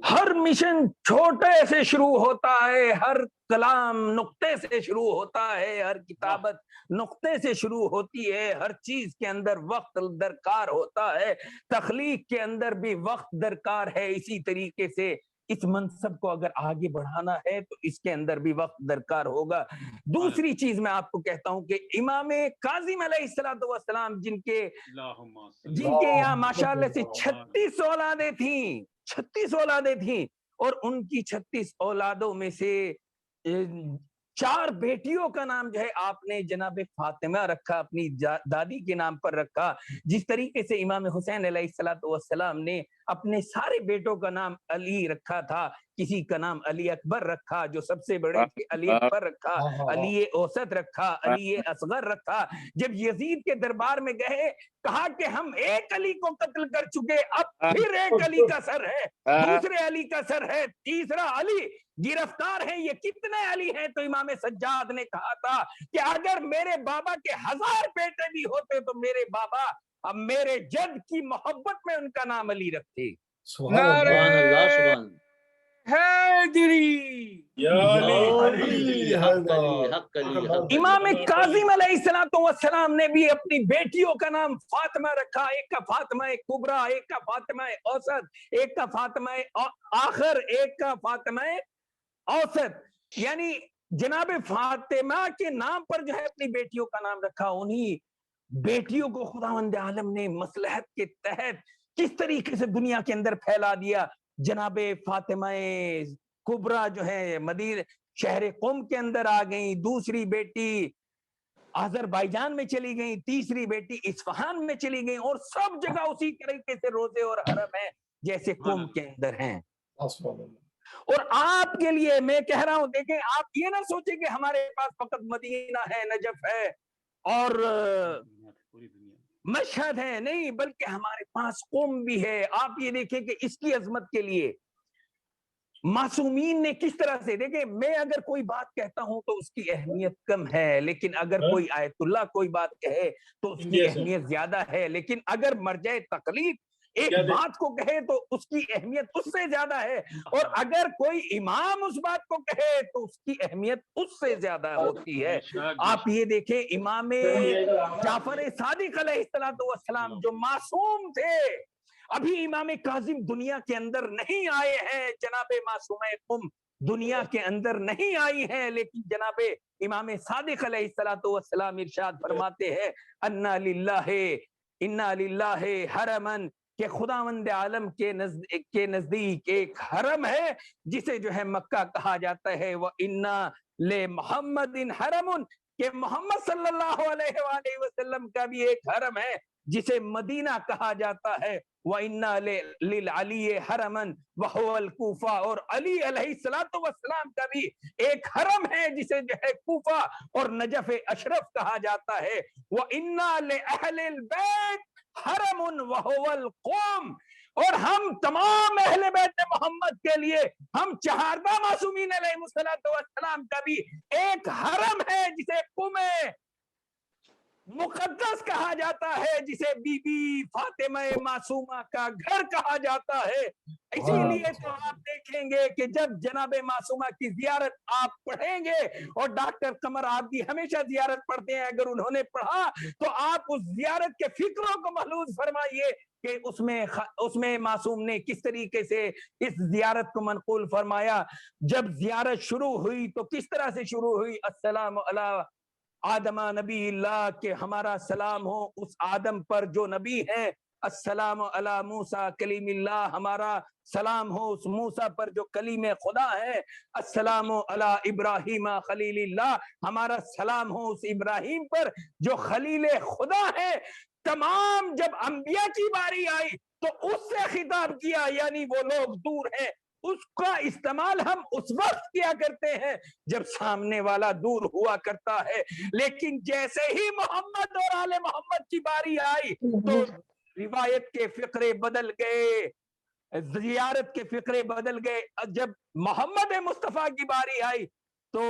J: ہر مشن چھوٹے سے شروع ہوتا ہے، ہر کلام نقطے سے شروع ہوتا ہے، ہر کتابت نقطے سے شروع ہوتی ہے، ہر چیز کے اندر وقت درکار ہوتا ہے، تخلیق کے اندر بھی وقت درکار ہے. اسی طریقے سے اس منصب کو اگر آگے بڑھانا ہے تو اس کے اندر بھی وقت درکار ہوگا. دوسری چیز میں آپ کو کہتا ہوں کہ امام کاظم علیہ السلام جن کے یہاں ماشاءاللہ سے 36 اولادیں تھیں، 36 اولادیں تھیں، اور ان کی 36 اولادوں میں سے 4 بیٹیوں کا نام جو ہے آپ نے جناب فاطمہ رکھا، اپنی دادی کے نام پر رکھا. جس طریقے سے امام حسین علیہ السلام نے اپنے سارے بیٹوں کا نام علی رکھا تھا، کسی کا نام علی اکبر رکھا جو سب سے بڑے تھے، علی اکبر رکھا، علی اوسط رکھا، علی اصغر رکھا. جب یزید کے دربار میں گئے کہا کہ ہم ایک علی کو قتل کر چکے، اب پھر ایک علی کا سر ہے، دوسرے علی کا سر ہے، تیسرا علی گرفتار ہے، یہ کتنے علی ہیں؟ تو امام سجاد نے کہا تھا کہ اگر میرے بابا کے 1000 بیٹے بھی ہوتے تو میرے بابا اب میرے جد کی محبت میں ان کا نام علی رکھتے.
A: سبحان اللہ سبحان
J: امام کاظم علیہ السلام نے بھی اپنی بیٹیوں کا نام فاطمہ رکھا، ایک کا فاطمہ کبریٰ، ایک کا فاطمہ اوسط، ایک کا فاطمہ آخر، ایک کا فاطمہ اوسط. یعنی جناب فاطمہ کے نام پر جو ہے اپنی بیٹیوں کا نام رکھا. انہی بیٹیوں کو خداوند عالم نے مصلحت کے تحت کس طریقے سے دنیا کے اندر پھیلا دیا. جناب فاطمہ کبریٰ جو ہے مدینہ شہر قم کے اندر آ گئیں، دوسری بیٹی آذربائیجان میں چلی گئیں، تیسری بیٹی اصفہان میں چلی گئیں، اور سب جگہ اسی طریقے سے روزے اور حرم ہیں جیسے قم کے اندر ہیں. اور آپ کے لیے میں کہہ رہا ہوں، دیکھیں آپ یہ نہ سوچیں کہ ہمارے پاس فقط مدینہ ہے، نجف ہے اور مشہد ہے، نہیں، بلکہ ہمارے پاس قم بھی ہے. آپ یہ دیکھیں کہ اس کی عظمت کے لیے معصومین نے کس طرح سے، دیکھیں میں اگر کوئی بات کہتا ہوں تو اس کی اہمیت کم ہے، لیکن اگر کوئی آیت اللہ کوئی بات کہے تو اس کی اہمیت زیادہ ہے. لیکن اگر مرجع تقلید ایک بات کو کہے تو اس کی اہمیت اس سے زیادہ ہے، اور اگر کوئی امام اس بات کو کہے تو اس کی اہمیت اس سے زیادہ ہوتی ہے. آپ یہ دیکھیں امام جعفر صادق علیہ السلام جو معصوم تھے، ابھی امام کاظم دنیا کے اندر نہیں آئے ہیں، جناب معصومہ قم دنیا کے اندر نہیں آئی ہیں، لیکن جناب امام صادق علیہ السلام ارشاد فرماتے ہیں انا للہ حرمن، کہ خداوند عالم کے نزدیک ایک حرم ہے جسے جو ہے مکہ کہا جاتا ہے، وَإِنَّا لِمُحَمَّدٍ حَرَمٌ، کہ محمد صلی اللہ علیہ وآلہ وسلم کا بھی ایک حرم ہے جسے مدینہ کہا جاتا ہے، وَإِنَّا لِلْعَلِيِّ حَرَمًا وَهُوَ الْكُوفَةُ، اور علی علیہ السلام کا بھی ایک حرم ہے جسے جو ہے کوفہ اور نجف اشرف کہا جاتا ہے، وَإِنَّا لِأَهْلِ الْبَيْتِ حَرَمٌ وَهُوَ الْقُومُ، اور ہم تمام اہل بیت محمد کے لیے ہم چہاردہ معصومین علیہ السلام کا بھی ایک حرم ہے جسے قم مقدس کہا جاتا ہے، جسے بی بی فاطمہ معصومہ کا گھر کہا جاتا ہے۔ اسی لیے تو آپ دیکھیں گے کہ جب جناب معصومہ کی زیارت آپ پڑھیں گے، اور ڈاکٹر قمر آپ بھی ہمیشہ زیارت پڑھتے ہیں، اگر انہوں نے پڑھا تو آپ اس زیارت کے فکروں کو محلوظ فرمائیے کہ اس میں معصوم نے کس طریقے سے اس زیارت کو منقول فرمایا۔ جب زیارت شروع ہوئی تو کس طرح سے شروع ہوئی؟ السلام علی آدم نبی اللہ، کہ ہمارا سلام ہو اس آدم پر جو نبی ہے، السلام علی موسیٰ کلیم اللہ، ہمارا سلام ہو اس موسیٰ پر جو کلیم خدا ہے، السلام علی ابراہیم خلیل اللہ، ہمارا سلام ہو اس ابراہیم پر جو خلیل خدا ہے۔ تمام جب انبیاء کی باری آئی تو اس سے خطاب کیا، یعنی وہ لوگ دور ہیں، اس کا استعمال ہم اس وقت کیا کرتے ہیں جب سامنے والا دور ہوا کرتا ہے، لیکن جیسے ہی محمد اور آل محمد کی باری آئی تو روایت کے فقرے بدل گئے، زیارت کے فقرے بدل گئے۔ جب محمد مصطفیٰ کی باری آئی تو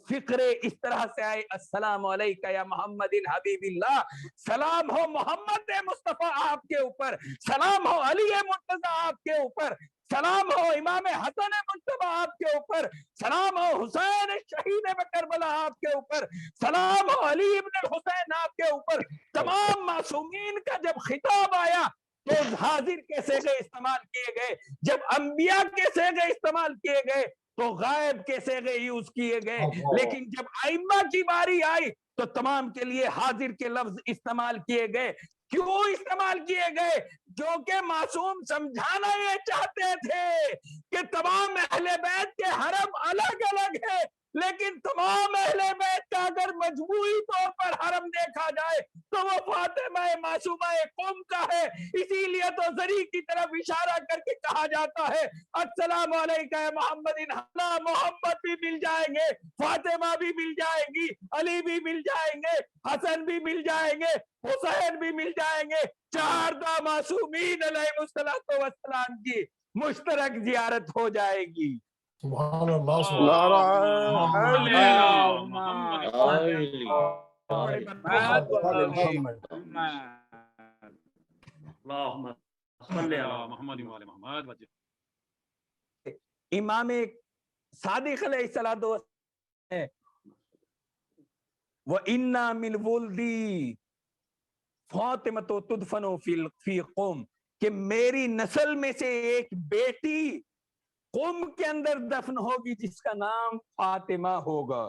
J: فقرے اس طرح سے آئے، السلام علیکہ یا محمد حبیب اللہ، سلام ہو محمد مصطفیٰ آپ کے اوپر، سلام ہو علی مرتضیٰ آپ کے اوپر، سلام ہو امام حسن مجتبیٰ آپ کے اوپر، سلام ہو حسین شہید کربلا آپ کے اوپر، سلام ہو علی ابن الحسین آپ کے اوپر۔ تمام معصومین کا جب خطاب آیا تو حاضر کے صیغے استعمال کیے گئے، جب انبیاء کے صیغے استعمال کیے گئے تو غائب کے صیغے یوز کیے گئے، لیکن جب ائمہ کی باری آئی تو تمام کے لیے حاضر کے لفظ استعمال کیے گئے۔ کیوں استعمال کیے گئے؟ جو کہ معصوم سمجھانا یہ چاہتے تھے کہ تمام اہل بیت کے حرم الگ الگ ہے، لیکن تمام اہل بیت کا اگر مجموعی طور پر حرم دیکھا جائے تو وہ فاطمہ معصومہ قم کا ہے۔ اسی لیے تو زری کی طرف اشارہ کر کے کہا جاتا ہے السلام علیکہ محمد، محمد بھی مل جائیں گے، فاطمہ بھی مل جائیں گی، علی بھی مل جائیں گے، حسن بھی مل جائیں گے، حسین بھی مل جائیں گے، چہاردہ معصومین علیہ السلام کی مشترک زیارت ہو جائے گی۔
B: سبحان اللہ، سبحان
J: امام صادق علیہ السلام وَإِنَّا مِنْ وُلْدِي فاطمہ تدفن فی قم، کہ میری نسل میں سے ایک بیٹی قم کے اندر دفن ہوگی جس کا نام فاطمہ ہوگا۔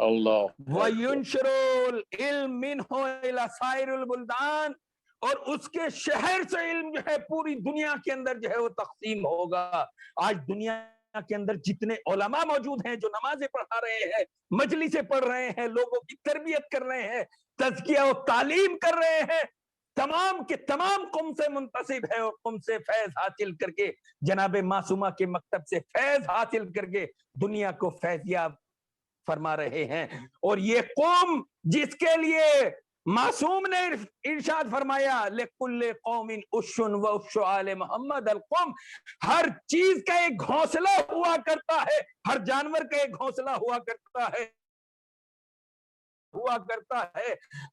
J: اللہ وَيُنشِرُ الْعِلْمِ مِنْهُ إِلَى سَائِرِ الْبُلْدَانِ، اور اس کے شہر سے علم جو ہے پوری دنیا کے اندر جو ہے وہ تقسیم ہوگا۔ آج دنیا کے اندر جتنے علماء موجود ہیں جو نمازیں پڑھا رہے ہیں، مجلسیں پڑھ رہے ہیں، لوگوں کی تربیت کر رہے ہیں، تزکیہ و تعلیم کر رہے ہیں، تمام کے تمام قم سے منتسب ہے، اور قم سے فیض حاصل کر کے جناب معصومہ کے مکتب سے فیض حاصل کر کے دنیا کو فیضیاب فرما رہے ہیں۔ اور یہ قوم جس کے لیے معصوم نے ارشاد فرمایا لِكُلِّ قَوْمٍ اُشٌ وَأُشُّ آلِ محمد القوم، ہر چیز کا ایک گھونسلہ ہوا کرتا ہے، ہر جانور کا ایک گھونسلہ ہوا کرتا ہے،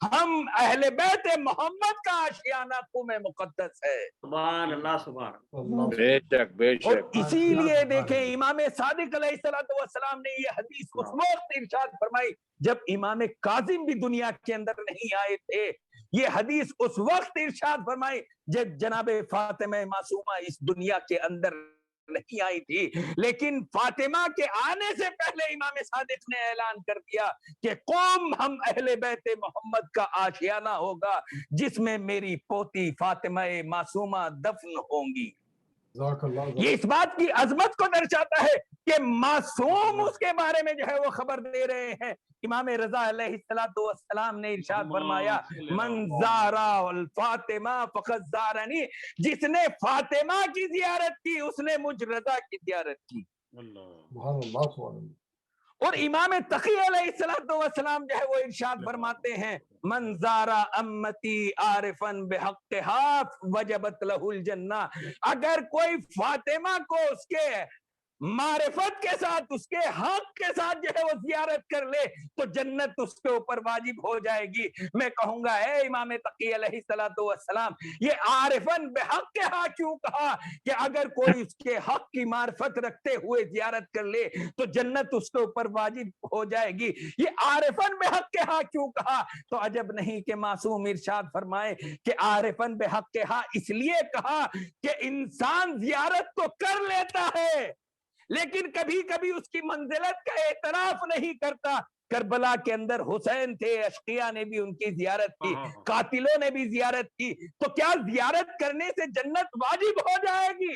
J: ہم اہل بیت محمد کا آشیانہ قوم مقدس ہے۔
A: سبحان اللہ، سبحان اللہ،
F: بے شک بے شک۔
J: اور اسی لیے دیکھیں امام صادق علیہ السلام نے یہ حدیث اس وقت ارشاد فرمائی جب امام کاظم بھی دنیا کے اندر نہیں آئے تھے، یہ حدیث اس وقت ارشاد فرمائی جب جناب فاطمہ معصومہ اس دنیا کے اندر نہیں آئی تھی، لیکن فاطمہ کے آنے سے پہلے امام صادق نے اعلان کر دیا کہ قوم ہم اہل بیت محمد کا آشیانہ ہوگا جس میں میری پوتی فاطمہ معصومہ دفن ہوں گی۔ یہ اس بات کی عظمت کو درشاتا ہے کہ معصوم اس کے بارے میں جو ہے وہ خبر دے رہے ہیں۔ امام رضا علیہ السلام نے ارشاد فرمایا من زارا الفاطمہ فقد زارنی، جس نے فاطمہ کی زیارت کی اس نے مجھ رضا کی زیارت کی۔ اور امام تقی علیہ السلام جو ہے وہ ارشاد فرماتے ہیں من زارا امتی عارفا بحقها وجبت له الجنہ، اگر کوئی فاطمہ کو اس کے معرفت کے ساتھ اس کے حق کے ساتھ جو ہے وہ زیارت کر لے تو جنت اس کے اوپر واجب ہو جائے گی۔ میں کہوں گا اے امام تقی علیہ السلام، یہ عارفاً بحق کے ہاں کیوں کہا کہ اگر کوئی اس کے حق کی معرفت رکھتے ہوئے زیارت کر لے تو جنت اس کے اوپر واجب ہو جائے گی؟ یہ عارفاً بحق کے ہاں کیوں کہا؟ تو عجب نہیں کہ معصوم ارشاد فرمائے کہ عارفاً بحق کے ہاں اس لیے کہا کہ انسان زیارت تو کر لیتا ہے لیکن کبھی کبھی اس کی منزلت کا اعتراف نہیں کرتا۔ کربلا کے اندر حسین تھے، اشقیاء نے بھی ان کی زیارت کی، قاتلوں نے بھی زیارت کی، تو کیا زیارت کرنے سے جنت واجب ہو جائے گی؟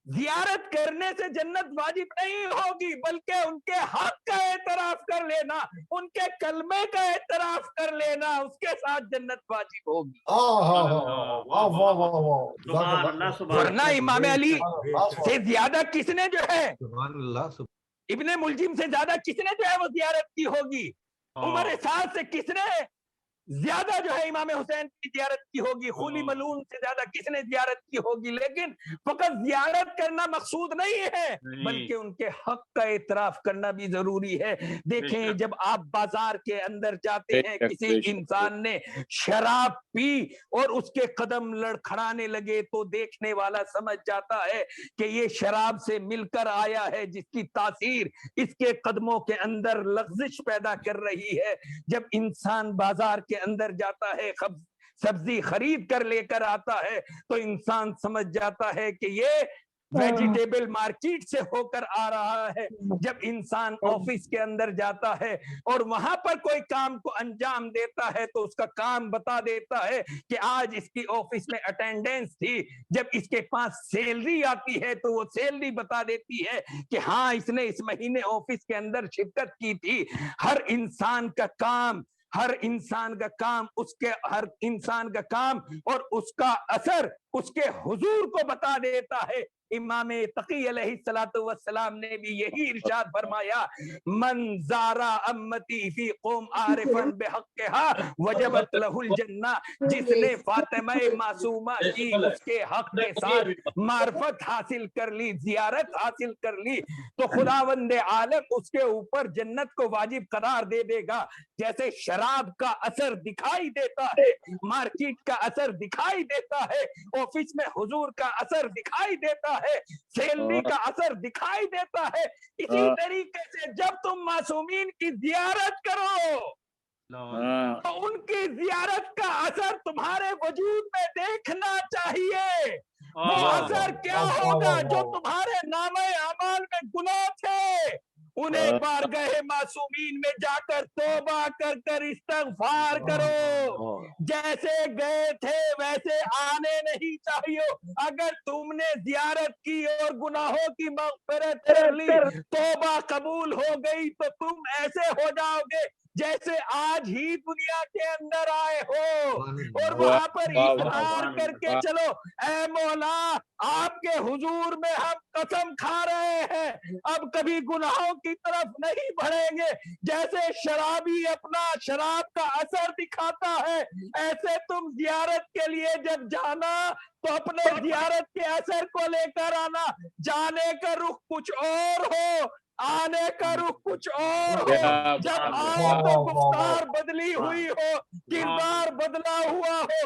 J: زیارت کرنے سے جنت واجب نہیں ہوگی، بلکہ ان کے حق کا اعتراف کر لینا، ان کے کلمے کا اعتراف کر لینا، اس کے ساتھ جنت واجب ہوگی۔ ورنہ امام علی سے زیادہ کس نے جو ہے ابن ملجم سے زیادہ کس نے جو ہے وہ زیارت کی ہوگی؟ عمر سعد سے کس نے زیادہ جو ہے امام حسین کی زیارت کی ہوگی؟ خلی ملون سے زیادہ کس نے زیارت کی ہوگی؟ لیکن فقط زیارت کرنا مقصود نہیں ہے بلکہ ان کے حق کا اعتراف کرنا بھی ضروری ہے۔ دیکھیں جب آپ بازار کے اندر جاتے ہیں، کسی انسان نے شراب پی اور اس کے قدم لڑکھڑانے لگے تو دیکھنے والا سمجھ جاتا ہے کہ یہ شراب سے مل کر آیا ہے جس کی تاثیر اس کے قدموں کے اندر لغزش پیدا کر رہی ہے۔ جب انسان بازار کے اندر جاتا ہے، سبزی خرید کر لے کر آتا ہے تو انسان سمجھ جاتا ہے کہ یہ ویجیٹیبل مارکیٹ سے ہو کر آ رہا ہے۔ جب انسان آفس کے اندر جاتا ہے اور وہاں پر کوئی کام کو انجام دیتا ہے تو اس کا کام بتا دیتا ہے کہ آج اس کی آفس میں اٹینڈنس تھی۔ جب اس کے پاس سیلری آتی ہے تو وہ سیلری بتا دیتی ہے کہ ہاں اس نے اس مہینے آفس کے اندر شرکت کی تھی۔ ہر انسان کا کام اور اس کا اثر اس کے حضور کو بتا دیتا ہے۔ امام تقی علیہ السلام نے بھی یہی ارشاد فرمایا من زارا امتی فی قوم عارفا بحقها وجبت له الجنہ، جس نے فاطمہ معصومہ کی اس کے حق کے ساتھ معرفت حاصل کر لی، زیارت حاصل کر لی تو خداوند عالم اس کے اوپر جنت کو واجب قرار دے دے گا۔ جیسے شراب کا اثر دکھائی دیتا ہے، مارکیٹ کا اثر دکھائی دیتا ہے، آفس میں حضور کا اثر دکھائی دیتا ہے، سیلری کا اثر دکھائی دیتا ہے، اسی طریقے سے جب تم معصومین کی زیارت کرو تو ان کی زیارت کا اثر تمہارے وجود میں دیکھنا چاہیے۔ وہ اثر کیا ہوگا؟ جو تمہارے نامہ اعمال میں گناہ تھے انہیں بارگاہ معصومین میں جا کر توبہ کر کر استغفار کرو، جیسے گئے تھے ویسے آنے نہیں چاہیے۔ اگر تم نے زیارت کی اور گناہوں کی مغفرت کر لی، توبہ قبول ہو گئی تو تم ایسے ہو جاؤ گے جیسے آج ہی دنیا کے اندر آئے ہو، اور وہاں پر اقرار کر کے چلو اے مولا آپ کے حضور میں ہم قسم کھا رہے ہیں اب کبھی گناہوں کی طرف نہیں بڑھیں گے۔ جیسے شرابی اپنا شراب کا اثر دکھاتا ہے، ایسے تم زیارت کے لیے جب جانا تو اپنے زیارت کے اثر کو لے کر آنا۔ جانے کا رخ کچھ اور ہو، آنے کا رخ کچھ اور ہو۔ جب آؤ تو گفتار بدلی ہوئی ہو، کردار بدلا ہوا ہو،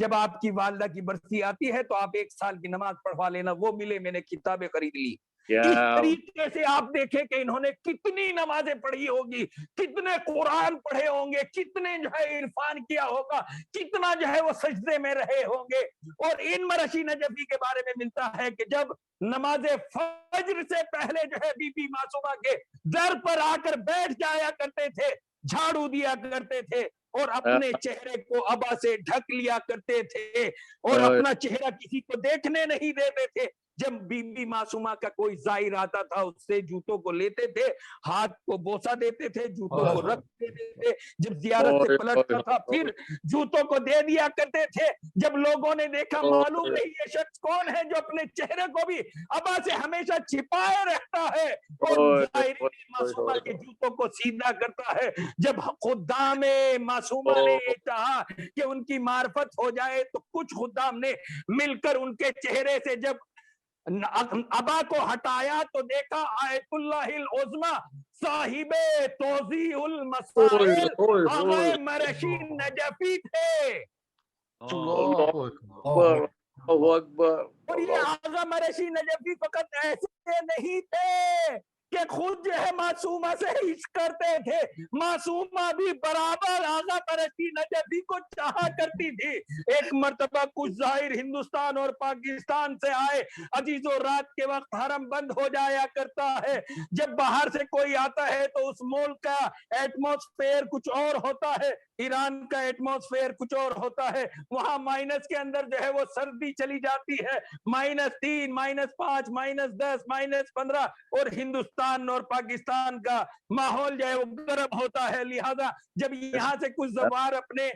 K: جب آپ کی والدہ کی برسی آتی ہے تو آپ 1 سال کی نماز پڑھوا لینا، وہ ملے، میں نے کتابیں خرید لی۔ اس طریقے سے آپ دیکھیں کہ انہوں نے کتنی نمازیں پڑھی ہوگی، کتنے قرآن پڑھے ہوں گے، کتنے جو ہے عرفان کیا ہوگا، کتنا جو ہے وہ سجدے میں رہے ہوں گے۔ اور ان مرشی نجفی کے بارے میں ملتا ہے کہ جب نماز فجر سے پہلے جو ہے بی بی معصومہ کے در پر آ کر بیٹھ جایا کرتے تھے، جھاڑو دیا کرتے تھے اور اپنے چہرے کو عبا سے ڈھک لیا کرتے تھے اور اپنا چہرہ کسی کو دیکھنے نہیں دیتے تھے۔ جب بی بی معصومہ کا کوئی زائر آتا تھا اس سے جوتوں کو لیتے تھے، ہاتھ کو بوسہ دیتے تھے، جوتوں کو رکھ دیتے تھے، جب زیارت سے پلٹتا تھا پھر جوتوں کو دے دیا کرتے تھے۔ جب لوگوں نے دیکھا معلوم نہیں یہ شخص کون ہے جو اپنے چہرے کو بھی عبا سے ہمیشہ چھپائے رہتا ہے اور زائرین معصومہ کے جوتوں کو سیدھا کرتا ہے، جب خدام معصومہ نے یہ چاہا کہ ان کی معرفت ہو جائے تو کچھ خدام نے مل کر ان کے چہرے سے جب عبا کو ہٹایا تو دیکھا آیت اللہ العظمی صاحب توضیح المسائل آقا مرشی نجفی تھے۔ اور یہ آقا مرشی نجفی فقط ایسے نہیں تھے کہ خود جو ہے معصومہ سے عشق کرتے تھے، معصومہ بھی برابر آقا مرشی نجفی کو چاہا کرتی تھی۔ ایک مرتبہ کچھ ظاہر ہندوستان اور پاکستان سے آئے، عزیزوں رات کے وقت حرم بند ہو جایا کرتا ہے، جب باہر سے کوئی آتا ہے تو اس ملک کا ایٹماسفیئر کچھ اور ہوتا ہے، ایران کا ایٹماسفیئر کچھ اور ہوتا ہے، وہاں مائنس کے اندر جو ہے وہ سردی چلی جاتی ہے، -3 -5 -10 -15، اور ہندوستان اور پاکستان کا ماحول جو ہے وہ گرم ہوتا ہے، لہذا جب یہاں سے کچھ زوار اپنے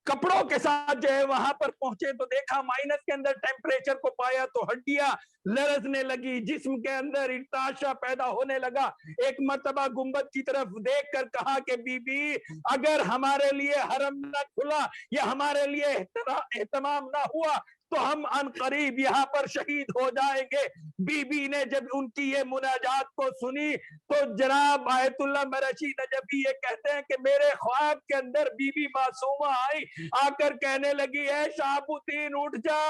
K: کپڑوں کے ساتھ جو ہے وہاں پر پہنچے تو دیکھا مائنس کے اندر ٹیمپریچر کو پایا تو ہڈیاں لرزنے لگی، جسم کے اندر ارتعاشا پیدا ہونے لگا۔ ایک مرتبہ گنبد کی طرف دیکھ کر کہا کہ بی بی اگر ہمارے لیے حرم نہ کھلا یا ہمارے لیے اہتمام نہ ہوا تو ہم ان قریب یہاں پر شہید ہو جائیں گے۔ بی بی نے جب ان کی یہ مناجات کو سنی تو جناب آیت اللہ مرشی نجفی یہ کہتے ہیں کہ میرے خواب کے اندر بی بی معصومہ آئی، آ کر کہنے لگی اے شہاب الدین اٹھ جا،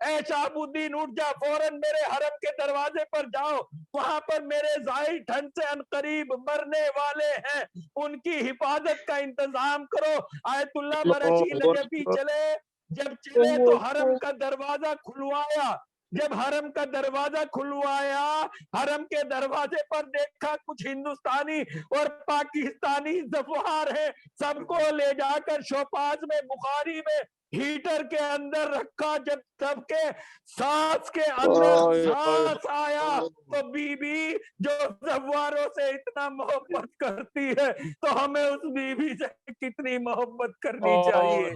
K: اے شہاب الدین اٹھ جا، فوراً میرے حرم کے دروازے پر جاؤ، وہاں پر میرے زائر ٹھنڈ سے ان قریب مرنے والے ہیں، ان کی حفاظت کا انتظام کرو۔ آیت اللہ مرشی نجفی چلے، جب چلے تو حرم کا دروازہ کھلوایا، جب حرم کا دروازہ کھلوایا حرم کے دروازے پر دیکھا کچھ ہندوستانی اور پاکستانی زوار ہیں، سب کو لے جا کر شوپاز میں بخاری میں ہیٹر کے اندر رکھا، جب سب کے سانس کے اندر سانس آیا تو بی بی جو زواروں سے اتنا محبت کرتی ہے تو ہمیں اس بی بی سے کتنی محبت کرنی چاہیے۔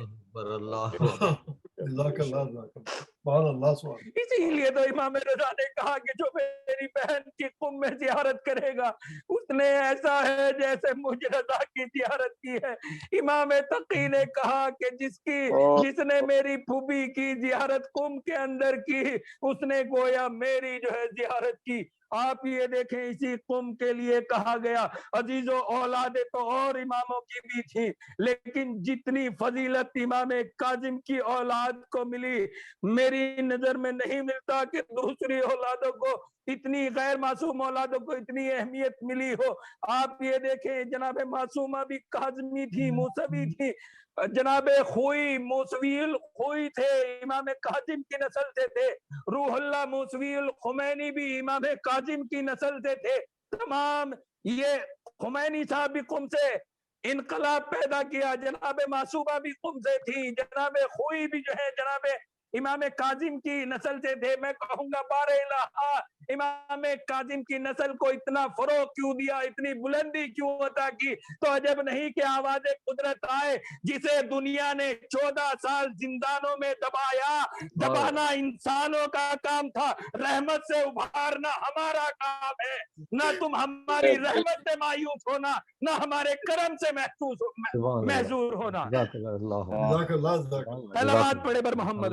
K: اسی لیے تو امام رضا نے کہا کہ جو میری بہن کی قم میں زیارت کرے گا اس نے ایسا ہے جیسے مجھ رضا کی زیارت کی ہے۔ امام تقی نے کہا کہ جس نے میری پھوپھی کی زیارت قم کے اندر کی اس نے گویا میری جو ہے زیارت کی۔ آپ یہ دیکھیں اسی قم کے لیے کہا گیا، عزیزو اولادیں تو اور اماموں کی بھی تھی لیکن جتنی فضیلت امام کاظم کی اولاد کو ملی میری نظر میں نہیں ملتا کہ دوسری اولادوں کو اتنی غیر معصوم اولادوں کو اتنی اہمیت ملی ہو۔ آپ یہ دیکھیں جناب معصومہ بھی کاظمی تھی، موسوی تھی، جناب خوئی موسوی الخوئی تھے، امام کاظم کی نسل سے تھے، روح اللہ موسوی الخمینی بھی امام کاظم کی نسل سے تھے۔ تمام یہ خمینی صاحب بھی قم سے انقلاب پیدا کیا، جناب معصومہ بھی قم سے تھی، جناب خوئی بھی جو ہے جناب امام کاظم کی نسل سے تھے۔ میں کہوں گا بار الہ امام کاظم کی نسل کو اتنا فروغ کیوں دیا، اتنی بلندی کیوں عطا کی، تو عجب نہیں کہ آواز قدرت آئے جسے دنیا نے 14 سال زندانوں میں دبایا، دبانا انسانوں کا کام تھا، رحمت سے ابھارنا ہمارا کام ہے۔ نہ تم ہماری رحمت سے مایوس ہونا، نہ ہمارے کرم سے محظور ہونا۔ صلوات پڑھے بر محمد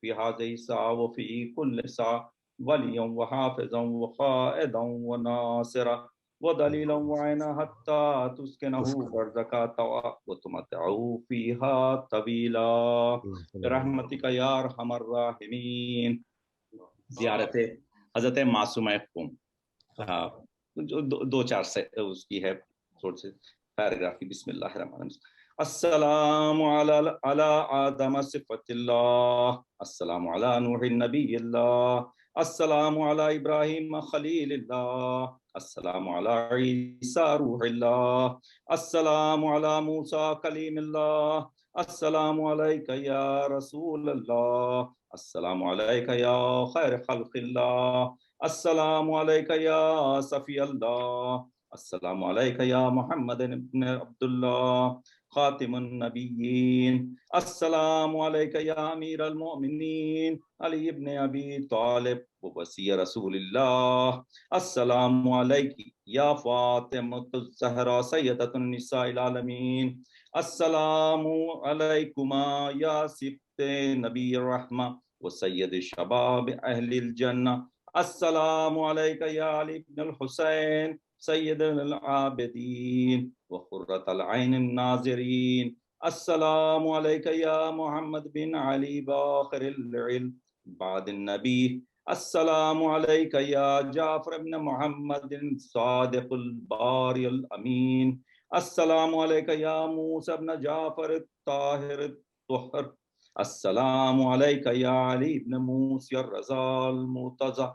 L: في هذه الساعة وفي كل ساعة وليا وحافظا وقائدا وناصرا ودليلا وعينا حتى تسكنه برزقا وتمتعوا فيها طويلا برحمتك يا ارحم الراحمين. زیارت حضرت معصومہ قم، دو چار سے اس کی ہے تھوڑے سے پیراگراف کی. بسم اللہ الرحمن الرحیم. السلام علی آدم صفت اللہ، السلام علی نوح نبی اللہ، السلام علی ابراہیم خلیل اللہ، السلام علی عیسیٰ روح اللہ، السلام علی موسیٰ کلیم اللہ، السلام علیک یا رسول اللہ، السلام علیک یا خیر خلق اللہ، السلام علیک یا صفی اللہ، السلام علیک یا محمد ابن عبداللہ خاتم النبیین، السلام علیک یا امیر المؤمنین علی ابن ابی طالب وصی رسول اللہ، السلام علیک یا فاطمۃ الزہرا سیدۃ النساء العالمین، السلام علیکما یا سبط نبی الرحمہ وسید شباب اہل الجنہ، السلام علیک یا علی بن الحسین سید العابدین وقرۃ العین الناظرین، السلام علیک یا محمد بن علی باقر العلم بعد النبی، السلام علیک یا جعفر بن محمد صادق الباری الامین، السلام علیک یا موسیٰ بن جعفر الطاہر الطہر، السلام علیک یا علی بن موسیٰ الرضا المرتضی،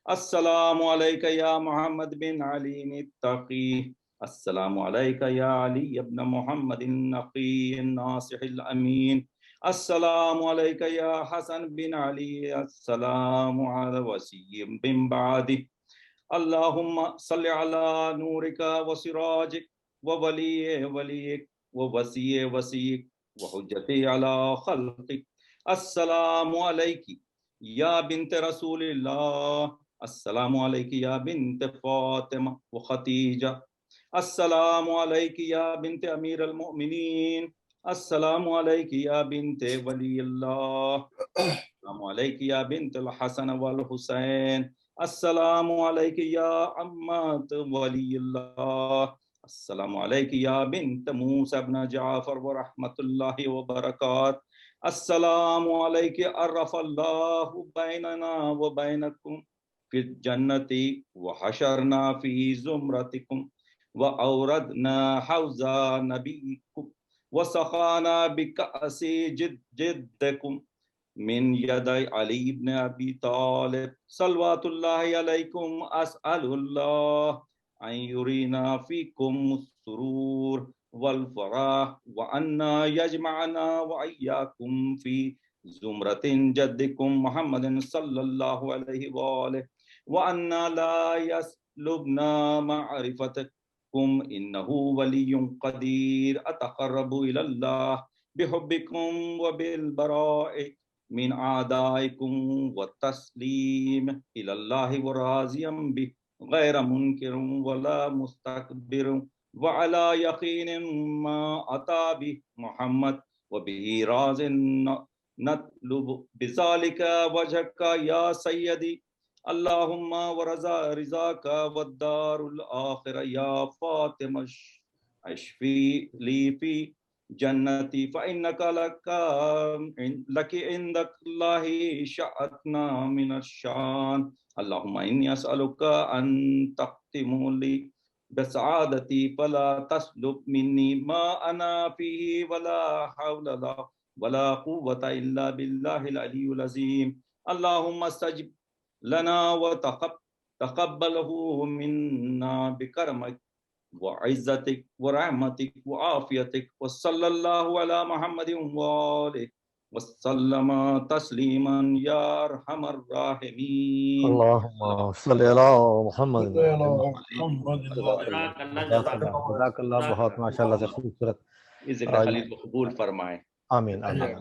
L: السلام علیک یا محمد بن علی التقی، السلام علیک یا علی بن محمد النقی الناصح الامین، السلام علیک یا حسن بن علی، السلام علی وصی بن بعدی، اللہم صلی علی نورک وسراجک وولی ولیک ووصی وصیک وحجت علی خلقک، السلام علیک یا بنت رسول اللہ، السلام علیک یا بنت فاطمہ وخدیجہ، السلام علیک یا بنت امیر المؤمنین، السلام علیک یا بنت ولی اللہ، السلام علیک یا بنت الحسن والحسین، السلام علیک یا عمت ولی اللہ، السلام علیک یا بنت موسیٰ بن جعفر ورحمت اللہ وبرکاتہ، السلام علیک عرف اللہ بیننا وبینکم فی الجنت وحشرنا فی زمرتکم وأوردنا حوض نبیکم وسقانا بکأس جدکم من ید علی بن ابی طالب صلوات اللہ علیکم، اسأل اللہ ان یرینا فیکم السرور والفرح وأنا یجمعنا وإیاکم فی زمرت جدکم محمد صلی اللہ علیہ وآلہ، وأنا لا يسلبنا معرفتکم انہ ولی قدیر، اتقرب الی اللہ بحبکم وبالبراء من اعدائکم والتسلیم الی اللہ وراضیا بہ غیر منکر ولا مستکبر وعلی یقین ما اتی بہ محمد وبہ راض نطلب بذالک وجہک یا سیدی، اللہم ورضا رضاک والدار الآخرہ یا فاطمہ اشفی لی فی جنتی فإنک لک عندک اللہ شأتنا من الشان، اللہم انی اسألک ان تختم لی بسعادتی فلا تسلب منی ما انا فیہ ولا حول ولا قوة الا باللہ العلی العظیم، اللہم استجب لنا وتقبله منا بكرمك وعزتك ورحمتك وعافيتك، وصلى الله على محمد وآله وسلم تسليما يا ارحم الراحمين.
E: اللهم صل على محمد. جزاک اللہ، بہت ماشاءاللہ سے خوبصورت
L: ذکر خلیل کو قبول فرمائے.
E: آمین آمین.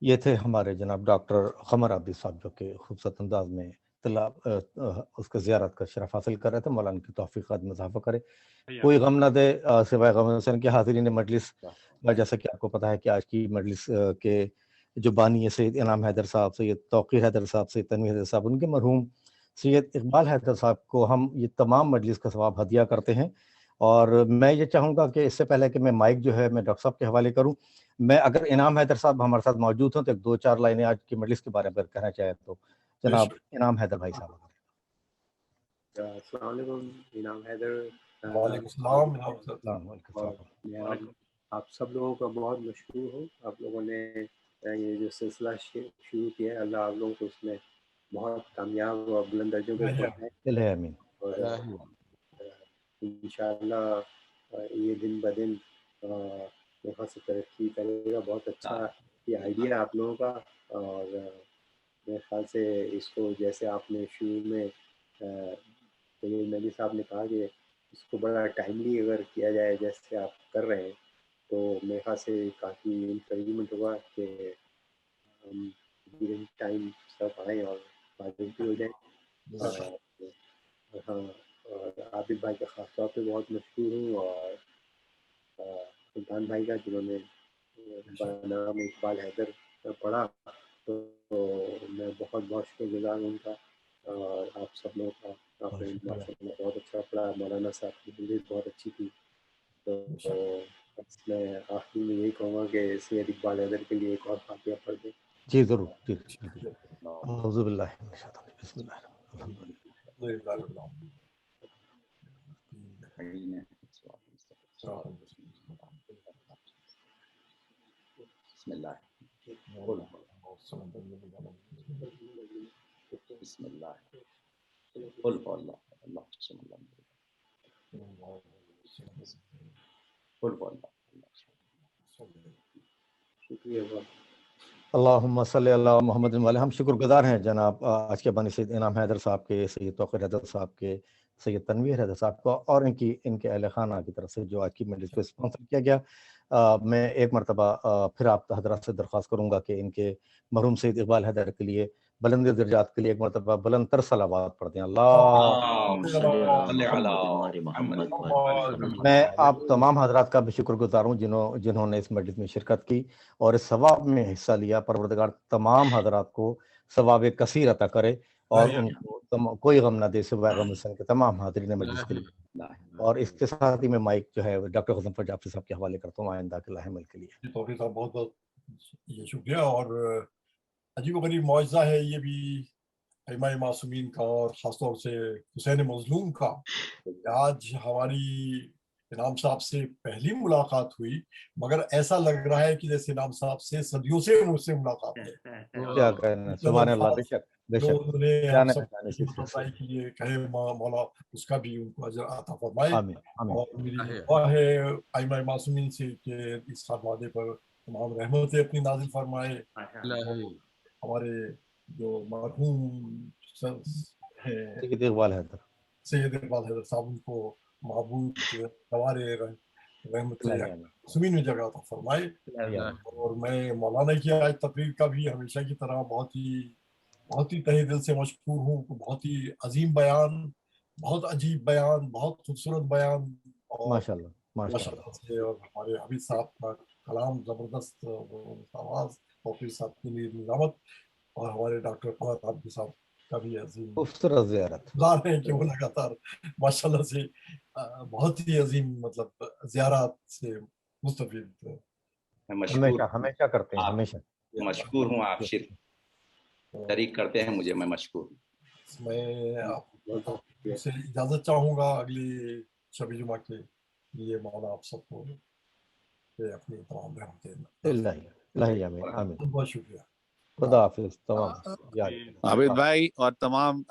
E: یہ تھے ہمارے جناب ڈاکٹر قمر عابدی صاحب جو کہ خوبصورت انداز میں اس کا زیارت کا شرف حاصل کر رہے تھے. مولانا کی توفیقات میں اضافہ کرے، کوئی غم نہ دے سوائے غم حسین کے. حاضرین مجلس، جیسا کہ آپ کو پتہ ہے کہ آج کی مجلس کے جو بانی ہے سید انعام حیدر صاحب, سید توقیر حیدر صاحب, سید تنویر حیدر صاحب, ان کے مرحوم سید اقبال حیدر صاحب کو ہم یہ تمام مجلس کا ثواب ہدیہ کرتے ہیں. اور میں یہ چاہوں گا کہ اس سے پہلے کہ میں مائک جو ہے میں ڈاکٹر صاحب کے حوالے کروں, میں اگر انعام حیدر صاحب ہمارے ساتھ موجود ہوں تو ایک 2-4 لائنیں آج کی مجلس کے بارے میں کہنا چاہیں تو جناب انعام حیدر بھائی صاحب.
D: السلام علیکم انعام حیدر.
B: وعلیکم السلام.
D: آپ سب لوگوں کا بہت مشکور ہوں. آپ لوگوں نے یہ جو سلسلہ شروع کیا ہے, اللہ آپ لوگوں کو اس میں بہت کامیاب اور بلند درجوں پہ پہنچائے.
E: آمین.
D: اور انشاءاللہ یہ دن بدن میرے خیال سے ترقی کرے گا. بہت اچھا یہ آئیڈیا آپ لوگوں کا. اور میرے خیال سے اس کو جیسے آپ نے شروع میں نبی صاحب نے کہا کہ اس کو بڑا ٹائملی اگر کیا جائے جیسے آپ کر رہے ہیں تو میرے خیال سے کافی انکریجمنٹ ہوگا کہ ہم ٹائم سب آئیں اور باتیں بھی ہو جائیں. ہاں, اور عابد بھائی کا خاص طور پہ بہت مشہور ہوں, اور سلطان بھائی کا جنہوں نے نام اقبال حیدر پڑھا تو میں بہت بہت شکر گزار ہوں ان کا. اور آپ سب لوگوں کا آپ نے بہت اچھا پڑھا. مولانا صاحب کی ہندی بہت اچھی تھی. تو میں آخری میں یہی کہوں گا کہ سید اقبال حیدر کے لیے ایک اور فاتحہ پڑھ دیں.
E: جی ضرور. اعوذ باللہ من الشیطان الرجیم. بسم اللہ
L: بسم اللہ بسم اللہ قل هو اللہ اللہ بسم اللہ قل هو اللہ.
D: شکریہ.
E: اللہم صلی اللہ محمد علیہ. ہم شکر گزار ہیں جناب آج کے بانی سید انعام حیدر صاحب کے, سید توقیر حیدر صاحب کے, سید تنویر حیدر صاحب کو اور ان کے اہل خانہ کی طرف سے جو آج کی مجلس کو اسپانسر کیا گیا. میں ایک مرتبہ پھر آپ حضرات سے درخواست کروں گا کہ ان کے مرحوم سید اقبال حیدر کے لیے بلند درجات کے لیے ایک مرتبہ بلند تر صلوات پڑھ دیں. میں آپ تمام حضرات کا بھی شکر گزار ہوں جنہوں نے اس مجلس میں شرکت کی اور اس ثواب میں حصہ لیا. پروردگار تمام حضرات کو ثواب کثیر عطا کرے اور ان کو کوئی غم نہ دے سوائے غم حسن کے تمام حاضرین مجلس کے لیے. اور اس کے ساتھ ہی میں مائک جو ہے ڈاکٹر غضنفر جعفری صاحب کے حوالے کرتا ہوں آئندہ کے لاحمل کے لیے.
B: توفیق صاحب بہت بہت یہ شکریہ. اور عجیب و غریب معجزہ ہے یہ بھی ائمہ معصومین کا اور خاص طور سے حسین مظلوم کا. آج ہماری انعام صاحب سے پہلی ملاقات ہوئی مگر ایسا لگ رہا ہے کہ جیسے انعام صاحب سے صدیوں سے مجھ سے ملاقات ہے.
E: کیا کہنا, سبحان اللہ. بے شک بے شک.
B: انہوں نے ہم سب کے لیے کہے مولا اس کا بھی ان کو اجر عطا فرمائے. اور میری دعا ہے ائمہ معصومین سے کہ اس خانوادے پر تمام رحمتیں اپنی نازل فرمائے. ہمارے جو مرحوم
E: سید اقبال
B: حیدر صاحب ان کو معبود دوارے رحمت زمین میں جگہ عطا فرمائے. اور میں مولانا کی آج تقریر کا بھی ہمیشہ کی طرح بہت ہی تہہ دل سے مشکور ہوں. بہت ہی عظیم بیان, بہت عجیب بیان, بہت خوبصورت بیان. اور ماشاءاللہ سے اور ہمارے حبیب صاحب کا کلام زبردست آواز, توفیق صاحب کی نظامت, اور ہمارے ڈاکٹر فہد عابد صاحب کا بھی عظیم
E: خوبصورت زیارت
B: ہے کہ وہ لگاتار ماشاءاللہ سے بہت ہی عظیم مطلب زیارات سے مستفید
E: ہمیشہ کرتے ہیں. ہمیشہ
L: مشکور ہوں. آپ شریک کرتے ہیں مجھے, میں مشکور ہوں.
B: میں آپ سے اجازت چاہوں گا اگلی شب جمعہ کے لیے. مولا آپ سب کو اپنی تمام رحمتیں. بہت شکریہ.
E: خدا حافظ تمام.
M: عابد بھائی اور تمام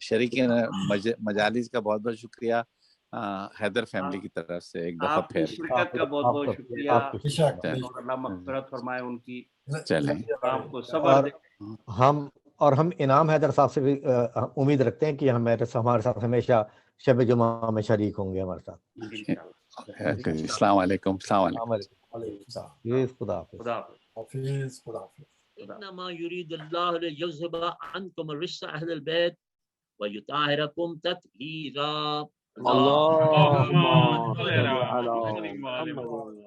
M: شریکین مجالس کا بہت بہت شکریہ. حیدر فیملی کی طرف سے ایک دفعہ پھر
C: شرکت کا بہت بہت شکریہ. اللہ مغفرت فرمائے ان کی.
M: چلیں
C: آپ کو صبر دے.
E: ہم انعام حیدر صاحب سے بھی امید رکھتے ہیں کہ ہمارے ساتھ ہمیشہ شب جمعہ میں شریک ہوں گے ہمارے ساتھ.
M: السلام علیکم. السلام
E: علیکم. خدا حافظ.
A: انما يريد الله ليذهب عنكم الرجس اهل البيت ويطهركم تطهيرا.
F: اللهم صل على محمد.